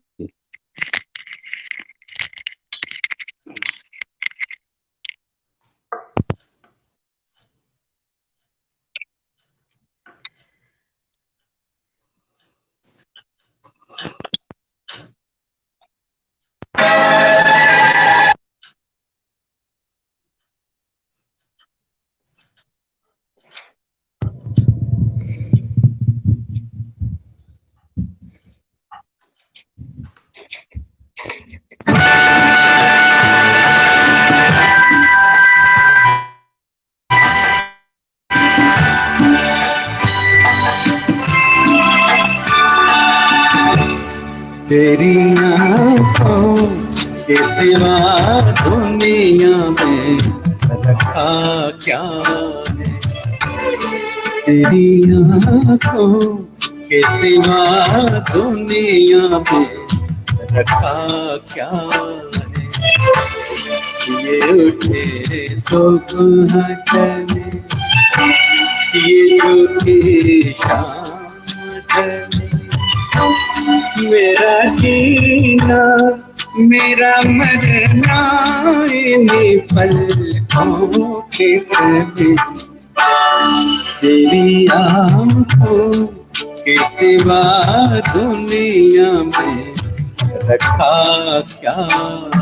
Speaker 2: तेरी आंखों के सिवा दुनिया में रखा क्या है। तेरी आंखों के सिवा दुनिया में रखा क्या है। ये उठे सुबह चले, ये झूठी शाम ढले, मेरा जीना मेरा मरना इन्हीं पलकों के तले। तेरी आंखों के सिवा दुनिया में रखा क्या है।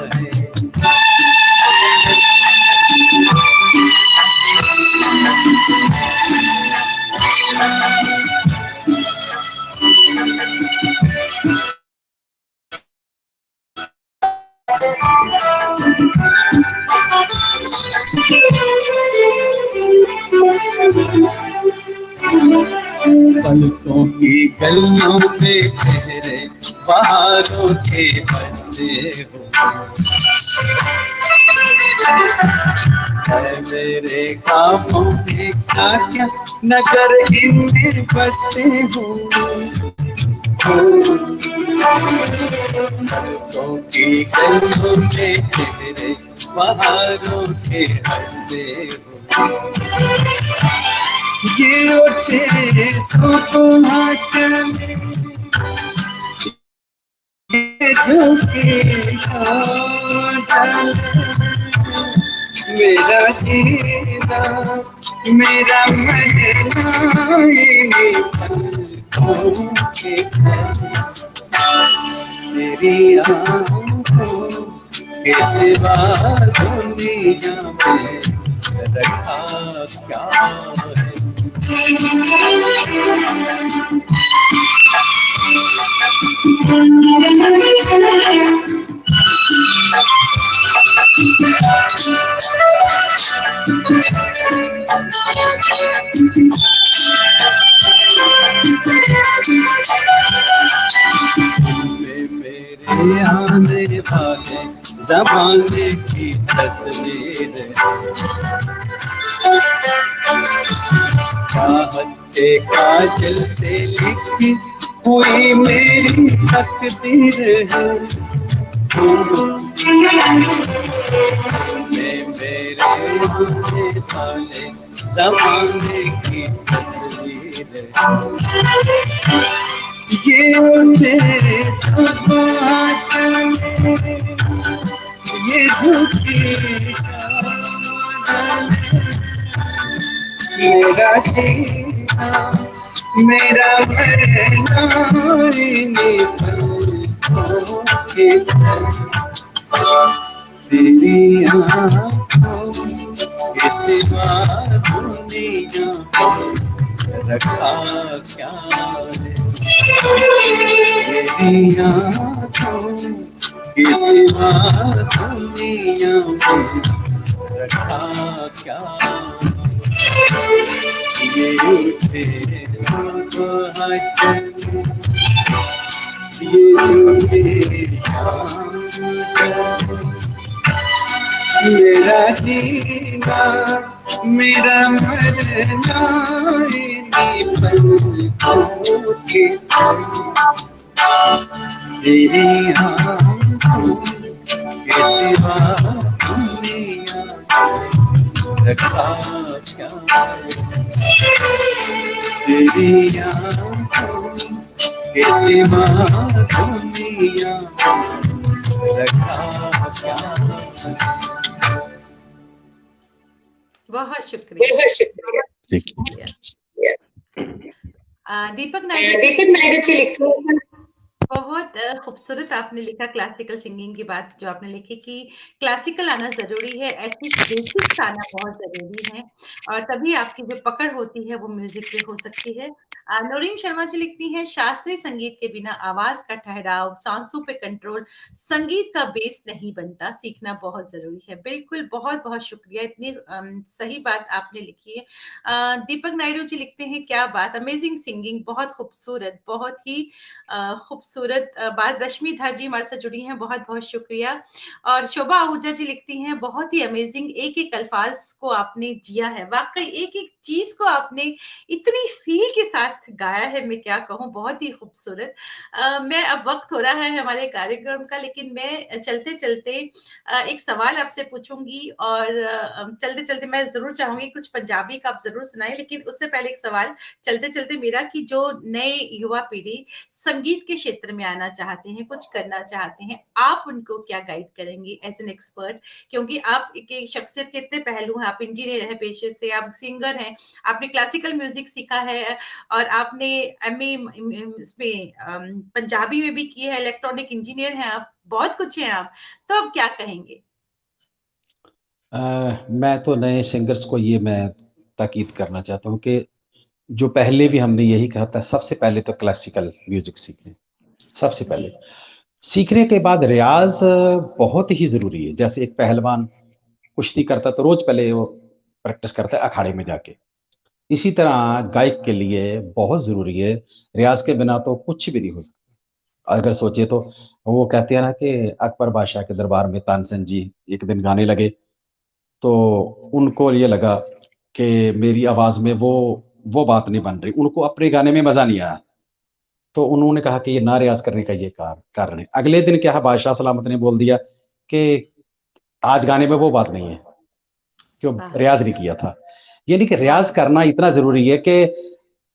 Speaker 2: पलकों की गलियों में ठहरे बाहरों के बसते हो, मेरे ख्वाबों में क्या क्या नगर इनमें बसते हो। पलकों की गलियों में ठहरे बाहरों के हंसते हो, ये उठे सुबह चले, ये झुके ढले, मेरा जीना मेरा मरना इन्हीं पलकों के तले। तेरी आंखों के सिवा दुनिया में रखा क्या है। आने वाले जमाने की तस्वीर है। चाहत के काजल से लिखी हुई मेरी तकदीर है। मेरे आने वाले जमाने की तस्वीर है। ये मेरे सब ये झूठी मेरा जीना मेरा मरना इन्हीं पलकों के तेरी आँखों के सिवा दुनिया रखा क्या है। तेरी आँखों के सिवा दुनिया रखा क्या है। ये उठे सुबह ये जो मेरा जीना मेरा मरना इन्हीं पलकों के तेरी आँखों के सिवा दुनिया रखा क्या। तेरी आँखों के सिवा दुनिया रखा क्या।
Speaker 1: बहुत शुक्रिया। दीपक नायडू जी लिखते हैं, बहुत खूबसूरत आपने लिखा क्लासिकल सिंगिंग की बात जो आपने लिखी कि क्लासिकल आना जरूरी है, एटलीस्ट बेसिक्स आना बहुत जरूरी है और तभी आपकी जो पकड़ होती है वो म्यूजिक पे हो सकती है। नौरीन शर्मा जी लिखती हैं, शास्त्रीय संगीत के बिना आवाज का ठहराव, सांसों पे कंट्रोल संगीत का बेस नहीं बनता, सीखना बहुत जरूरी है। बिल्कुल, बहुत बहुत शुक्रिया, इतनी सही बात आपने लिखी है। दीपक नायडू जी लिखते हैं, क्या बात, अमेजिंग सिंगिंग, बहुत खूबसूरत, बहुत ही खूबसूरत बात। रश्मि धर जी हमारे साथ जुड़ी हैं, बहुत बहुत शुक्रिया। और शोभा आहूजा जी लिखती हैं, बहुत ही अमेजिंग, एक एक अल्फाज को आपने जिया है, वाकई एक एक चीज को आपने इतनी फील के साथ गाया है, मैं क्या कहूँ, बहुत ही खूबसूरत। मैं अब वक्त हो रहा है हमारे कार्यक्रम का, लेकिन मैं चलते चलते एक सवाल आपसे पूछूंगी और चलते चलते मैं जरूर चाहूंगी कुछ पंजाबी का आप जरूर सुनाएं, लेकिन उससे पहले एक सवाल चलते चलते मेरा कि जो नए युवा पीढ़ी संगीत के क्षेत्र में आना चाहते हैं, कुछ करना चाहते हैं, आप उनको क्या गाइड करेंगे एज एन एक्सपर्ट, क्योंकि आप की शख्सियत के इतने पहलू हैं, आप इंजीनियर हैं पेशे से, आप सिंगर हैं, आपने क्लासिकल म्यूजिक सीखा है और आपने एमए इसमें पंजाबी में भी की है, इलेक्ट्रॉनिक इंजीनियर हैं आप, बहुत कुछ है आप, तो आप क्या कहेंगे?
Speaker 3: मैं तो नए सिंगर्स को ये मैं ताकीद करना चाहता हूँ कि जो पहले भी हमने यही कहा था, सबसे पहले तो क्लासिकल म्यूजिक सीखें, सबसे पहले। सीखने के बाद रियाज बहुत ही जरूरी है। जैसे एक पहलवान कुश्ती करता तो रोज पहले वो प्रैक्टिस करता है अखाड़े में जाके, इसी तरह गायक के लिए बहुत जरूरी है, रियाज के बिना तो कुछ भी नहीं हो सकता। अगर सोचे तो वो कहते हैं ना कि अकबर बादशाह के दरबार में तानसेन जी एक दिन गाने लगे तो उनको ये लगा कि मेरी आवाज में वो बात नहीं बन रही, उनको अपने गाने में मजा नहीं आया, तो उन्होंने कहा कि ये ना रियाज करने का ये कारण है। अगले दिन क्या है, बादशाह सलामत ने बोल दिया कि आज गाने में वो बात नहीं है, क्यों रियाज नहीं किया था। यानी कि रियाज करना इतना जरूरी है कि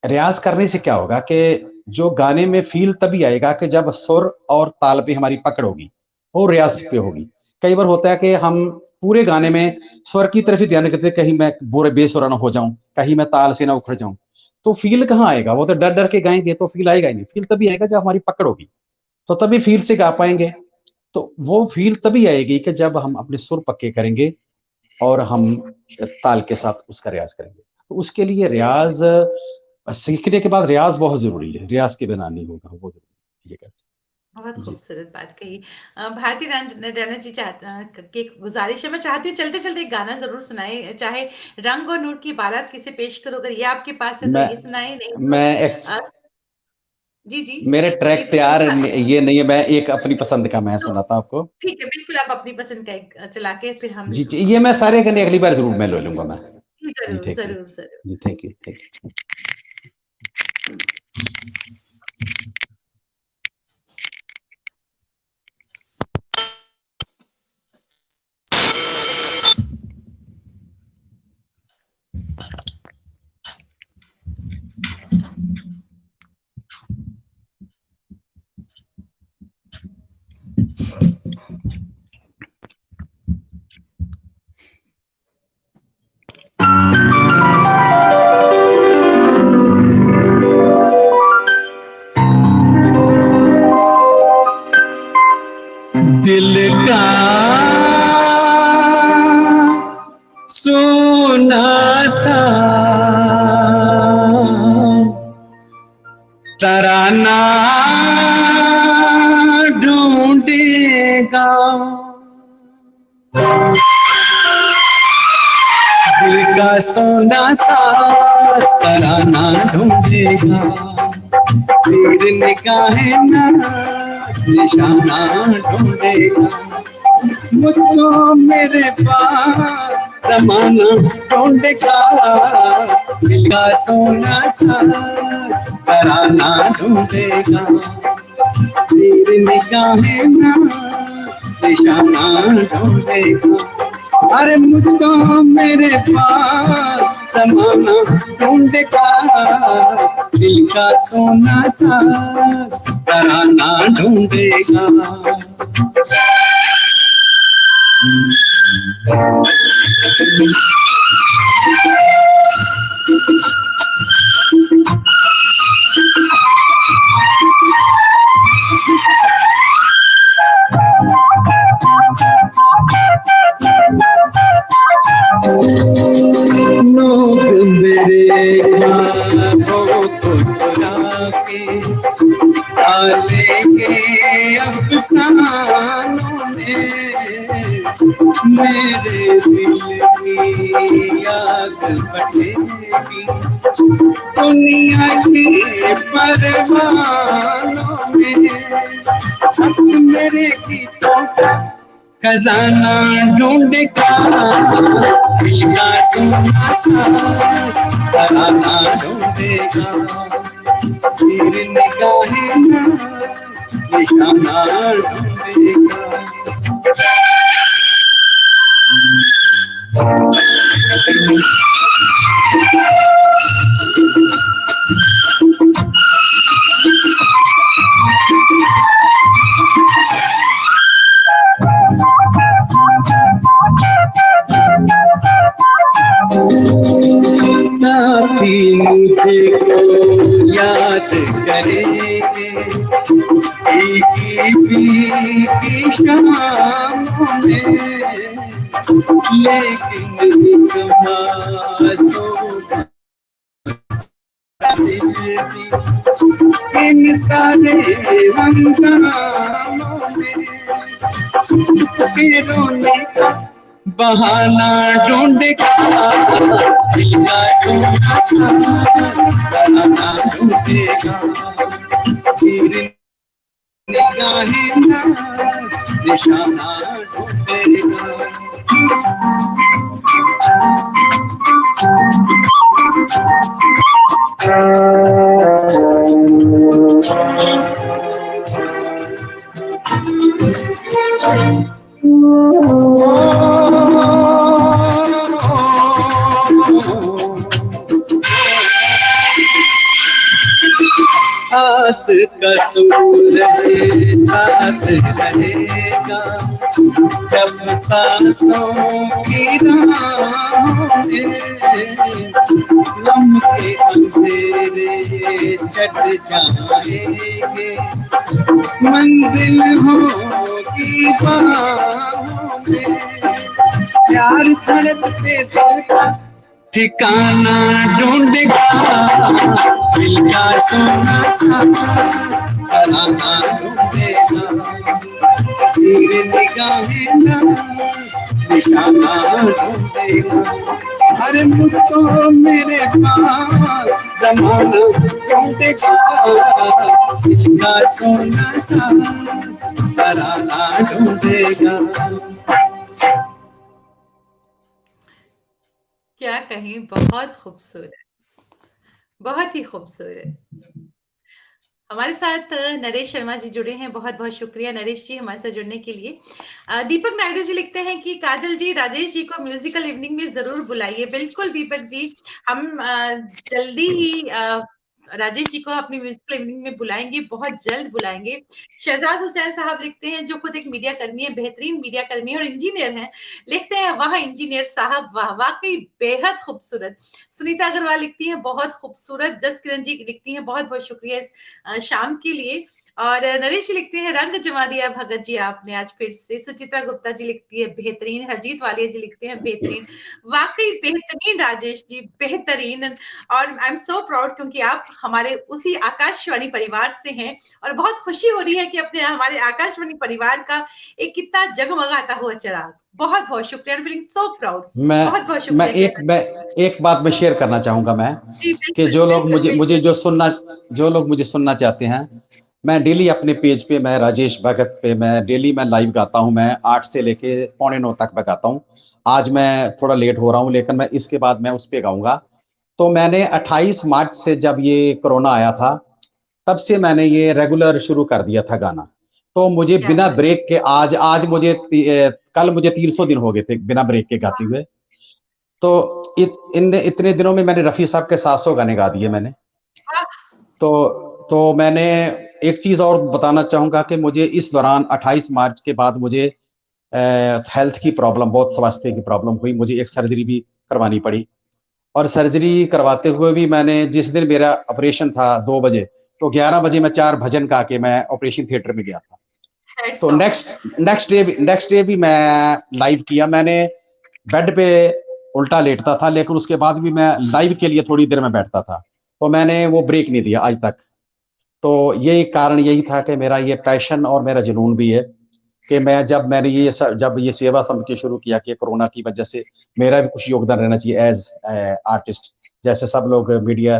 Speaker 3: रियाज करने से क्या होगा कि जो गाने में फील तभी आएगा कि जब सुर और ताल पे हमारी पकड़ होगी और रियाज पे होगी। कई बार होता है कि हम पूरे गाने में स्वर की तरफ ही ध्यान रखते हैं, कहीं मैं बुरे बेसुरा ना हो जाऊं, कहीं मैं ताल से ना उखड़ जाऊं, तो फील कहाँ आएगा? वो तो डर डर के गाएंगे तो फील आएगा ही नहीं। फील तभी आएगा जब हमारी पकड़ होगी, तो तभी फील से गा पाएंगे। तो वो फील तभी आएगी कि जब हम अपने सुर पक्के करेंगे और हम ताल के साथ उसका रियाज करेंगे। तो उसके लिए रियाज सीखने के बाद रियाज बहुत जरूरी है, रियाज के बिना नहीं होगा, वो जरूरी है।
Speaker 1: बहुत खूबसूरत बात कही। भारती रैना जी की गुजारिश है, मैं चाहती हूँ चलते चलते एक गाना जरूर सुनाए, चाहे रंग और नूर की बारात किसे पेश करो, अगर ये आपके पास है तो ये सुनाए, नहीं तो जी जी
Speaker 3: मेरे ट्रैक
Speaker 1: गीत
Speaker 3: तैयार
Speaker 1: सुनना है।
Speaker 3: ये नहीं है, मैं एक अपनी पसंद का मैं सुनाता हूँ आपको।
Speaker 1: ठीक है, बिल्कुल आप अपनी पसंद का एक चला के फिर हम।
Speaker 3: जी जी, ये मैं सारे गाने अगली बार जरूर मैं ले लूंगा मैं।
Speaker 1: जी
Speaker 3: जी
Speaker 1: जरूर
Speaker 3: थैंक यू।
Speaker 1: जरूर जरूर।
Speaker 3: जी थैंक यू थैंक यू।
Speaker 2: दिल का सोना सा तराना ढूंढेगा, दिल का सोना सा तराना ढूंढेगा, तीर निगाहें ना निशाना ढूंढेगा, मुझको मेरे पास जमाना ढूंढेगा, दिल का सोना सा तराना ढूंढेगा, तीर निगाहें ना निशाना ढूंढेगा, अरे मुझको मेरे पास जमाना ढूंढेगा, दिल का सोना सा तराना ढूंढेगा। लोग मेरे ख्वाबों को चुरा के डालेंगे अफसानों में, मेरे दिल की याद बटेगी दुनिया के परवानों में, अब मेरे गीतों का खजाना ढूंढेगा, दिल का सोना सा तराना ढूंढेगा, तीर निगाहें ना निशाना ढूंढेगा। साथी मुझे को याद करेंगे की शामों में, लेकिन इन सारे हंगामों में रोने का बहाना ढूंढेगा, दिल का सोना सा तराना ढूंढेगा, तीर निगाहें ना निशाना ढूंढेगा। आस का सूरज साथ रहेगा, जब सांसों की राहों में लम्हे अंधेरे चढ़ जाएंगे, मंजिल होगी बाहों में, प्यार धड़कते दिल का ठिकाना ढूंढेगा, दिल का सोना सा तराना ढूंढेगा, तीर निगाहें ना निशाना ढूंढेगा, अरे मुझको मेरे पास जमाना ढूंढेगा, जिंदा सोना सा तराना ढूंढेगा।
Speaker 1: क्या कहें, बहुत खूबसूरत, बहुत ही खूबसूरत। हमारे साथ नरेश शर्मा जी जुड़े हैं, बहुत बहुत शुक्रिया नरेश जी हमारे साथ जुड़ने के लिए। दीपक नायडू जी लिखते हैं कि काजल जी राजेश जी को म्यूजिकल इवनिंग में जरूर बुलाइए। बिल्कुल दीपक जी, हम जल्दी ही राजेश जी को अपनी म्यूजिकल इवनिंग में बुलाएंगे, बहुत जल्द बुलाएंगे। शहजाद हुसैन साहब लिखते हैं, जो खुद एक मीडिया कर्मी है, बेहतरीन मीडिया कर्मी है और इंजीनियर हैं, लिखते हैं वाह इंजीनियर साहब वाह, वाकई बेहद खूबसूरत। सुनीता अग्रवाल लिखती हैं बहुत खूबसूरत। जस किरण जी लिखती हैं बहुत बहुत शुक्रिया इस शाम के लिए। और नरेश जी लिखते हैं रंग जमा दिया भगत जी आपने आज फिर से। सुचित्रा गुप्ता जी लिखती है बेहतरीन। हरजीत वालिया जी लिखते हैं बेहतरीन, वाकई बेहतरीन राजेश जी, बेहतरीन। और आई एम सो प्राउड क्योंकि आप हमारे उसी आकाशवाणी परिवार से हैं और बहुत खुशी हो रही है कि अपने हमारे आकाशवाणी परिवार का एक कितना जगमगाता हुआ चिराग। बहुत बहुत शुक्रिया, फीलिंग सो प्राउड। बहुत बहुत
Speaker 3: मैं
Speaker 1: शुक्रिया।
Speaker 3: एक बात मैं शेयर करना चाहूंगा मैं,
Speaker 1: जी
Speaker 3: कि
Speaker 1: बिल्कुल
Speaker 3: जो लोग
Speaker 1: बिल्कुल
Speaker 3: मुझे
Speaker 1: बिल्कुल।
Speaker 3: जो लोग मुझे सुनना चाहते हैं, मैं डेली अपने पेज पे, मैं राजेश भगत पे मैं डेली मैं लाइव गाता हूं। मैं 8 से लेके 8:45 तक मैं गाता हूं। आज मैं थोड़ा लेट हो रहा हूं, लेकिन मैं इसके बाद मैं उस पे गाऊंगा। तो मैंने 28 मार्च से, जब ये कोरोना आया था, तब से मैंने ये रेगुलर शुरू कर दिया था गाना। तो मुझे
Speaker 1: क्या
Speaker 3: बिना
Speaker 1: बात।
Speaker 3: ब्रेक के आज मुझे कल मुझे 300 दिन हो गए थे बिना ब्रेक के गाते हुए। तो इन इतने दिनों में मैंने रफी साहब के 700 गाने गा दिए मैंने। तो मैंने एक चीज और बताना चाहूंगा कि मुझे इस दौरान 28 मार्च के बाद मुझे हेल्थ की प्रॉब्लम, बहुत स्वास्थ्य की प्रॉब्लम हुई। मुझे एक सर्जरी भी करवानी पड़ी, और सर्जरी करवाते हुए भी मैंने, जिस दिन मेरा ऑपरेशन था 2 बजे, तो 11 बजे मैं 4 भजन गा के मैं ऑपरेशन थिएटर में गया था।
Speaker 1: हेड्स
Speaker 3: तो
Speaker 1: ऑफ।
Speaker 3: नेक्स्ट डे भी मैं लाइव किया। मैंने बेड पे उल्टा लेटता था, लेकिन उसके बाद भी मैं लाइव के लिए थोड़ी देर में बैठता था। तो मैंने वो ब्रेक नहीं दिया आज तक। तो ये कारण यही था कि मेरा ये पैशन और मेरा जुनून भी है कि मैं, जब ये सेवा समिति के शुरू किया कि कोरोना की वजह से मेरा भी कुछ योगदान रहना चाहिए एज आर्टिस्ट। जैसे सब लोग मीडिया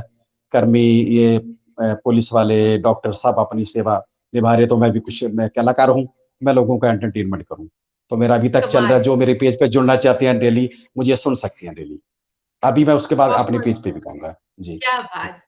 Speaker 3: कर्मी, ये पुलिस वाले, डॉक्टर, सब अपनी सेवा निभा रहे, तो मैं भी कुछ, मैं कलाकार हूँ, मैं लोगों का एंटरटेनमेंट करूँ। तो मेरा अभी तक चल रहा
Speaker 1: कमाल।
Speaker 3: है। जो मेरे पेज पे जुड़ना चाहते हैं डेली मुझे सुन सकते हैं डेली। अभी मैं उसके बाद अपने
Speaker 1: बहुत
Speaker 3: पेज पे भी गाऊंगा जी।
Speaker 1: क्या बात,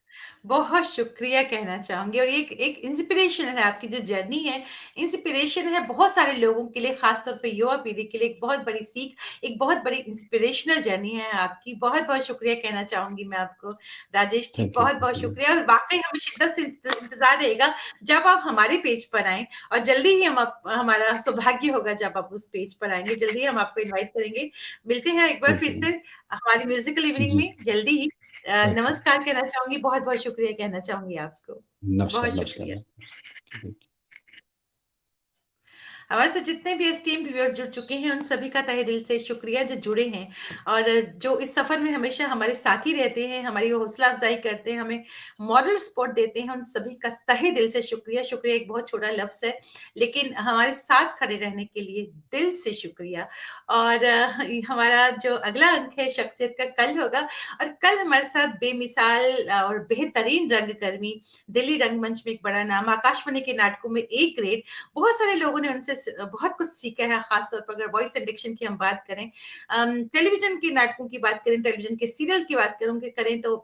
Speaker 1: बहुत शुक्रिया कहना चाहूंगी। और ये एक इंस्पिरेशन है, आपकी जो जर्नी है इंस्पिरेशन है बहुत सारे लोगों के लिए, खासतौर पे युवा पीढ़ी के लिए एक बहुत बड़ी सीख, एक बहुत बड़ी इंस्पिरेशनल जर्नी है आपकी। बहुत बहुत शुक्रिया कहना चाहूंगी मैं आपको राजेश जी,
Speaker 3: थैंक यू,
Speaker 1: बहुत बहुत शुक्रिया। और वाकई हमें शिद्दत से इंतजार रहेगा जब आप हमारे पेज पर आए, और जल्दी ही हमारा सौभाग्य होगा जब आप उस पेज पर आएंगे, जल्दी हम आपको इन्वाइट करेंगे। मिलते हैं एक बार
Speaker 3: थैंक
Speaker 1: फिर
Speaker 3: यू
Speaker 1: से हमारी म्यूजिकल इवनिंग
Speaker 3: जी।
Speaker 1: में जल्दी ही।
Speaker 3: ओके,
Speaker 1: नमस्कार कहना चाहूंगी, बहुत बहुत शुक्रिया कहना चाहूंगी आपको।
Speaker 3: नमस्कार
Speaker 1: बहुत
Speaker 3: नमस्कार
Speaker 1: शुक्रिया।
Speaker 3: नमस्कार।
Speaker 1: हमारे साथ जितने भी एस्टीम व्यूअर जुड़ चुके हैं उन सभी का तहे दिल से शुक्रिया जो जुड़े हैं, और जो इस सफर में हमेशा हमारे साथ ही रहते हैं, हमारी हौसला अफजाई करते हैं, हमें मॉरल सपोर्ट देते हैं, उन सभी का तहे दिल से शुक्रिया। शुक्रिया एक बहुत छोटा लफ्ज है, लेकिन हमारे साथ खड़े रहने के लिए दिल से शुक्रिया। और हमारा जो अगला अंक है शख्सियत का, कल होगा। और कल हमारे साथ बेमिसाल और बेहतरीन रंगकर्मी, दिल्ली रंगमंच में एक बड़ा नाम, आकाशवाणी के नाटकों में एक ग्रेड, बहुत सारे लोगों ने उनसे बहुत कुछ सीखा है। खासतौर पर अगर वॉइस इंडक्शन की हम बात करें, टेलीविजन के नाटकों की बात करें, टेलीविजन के सीरियल की बात करें तो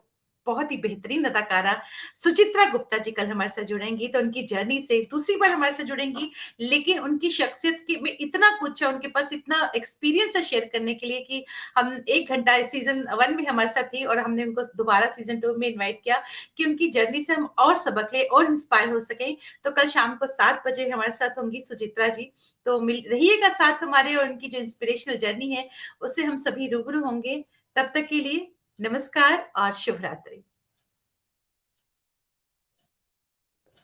Speaker 1: बहुत ही बेहतरीन अदाकारा सुचित्रा गुप्ता जी कल हमारे साथ जुड़ेंगी। तो उनकी जर्नी से दूसरी बार हमारे साथ जुड़ेंगी, लेकिन उनकी शख्सियत के में इतना कुछ है, उनके पास इतना एक्सपीरियंस है शेयर करने के लिए कि हम 1 घंटा सीजन 1 में हमारे साथ थी और हमने उनको दोबारा सीजन 2 में इन्वाइट किया कि उनकी जर्नी से हम और सबक ले और इंस्पायर हो सके। तो कल शाम को 7 बजे हमारे साथ होंगी सुचित्रा जी। तो मिल रहिएगा साथ हमारे, और उनकी जो इंस्पिरेशनल जर्नी है उससे हम सभी रूबरू होंगे। तब तक के लिए नमस्कार और शुभ रात्रि।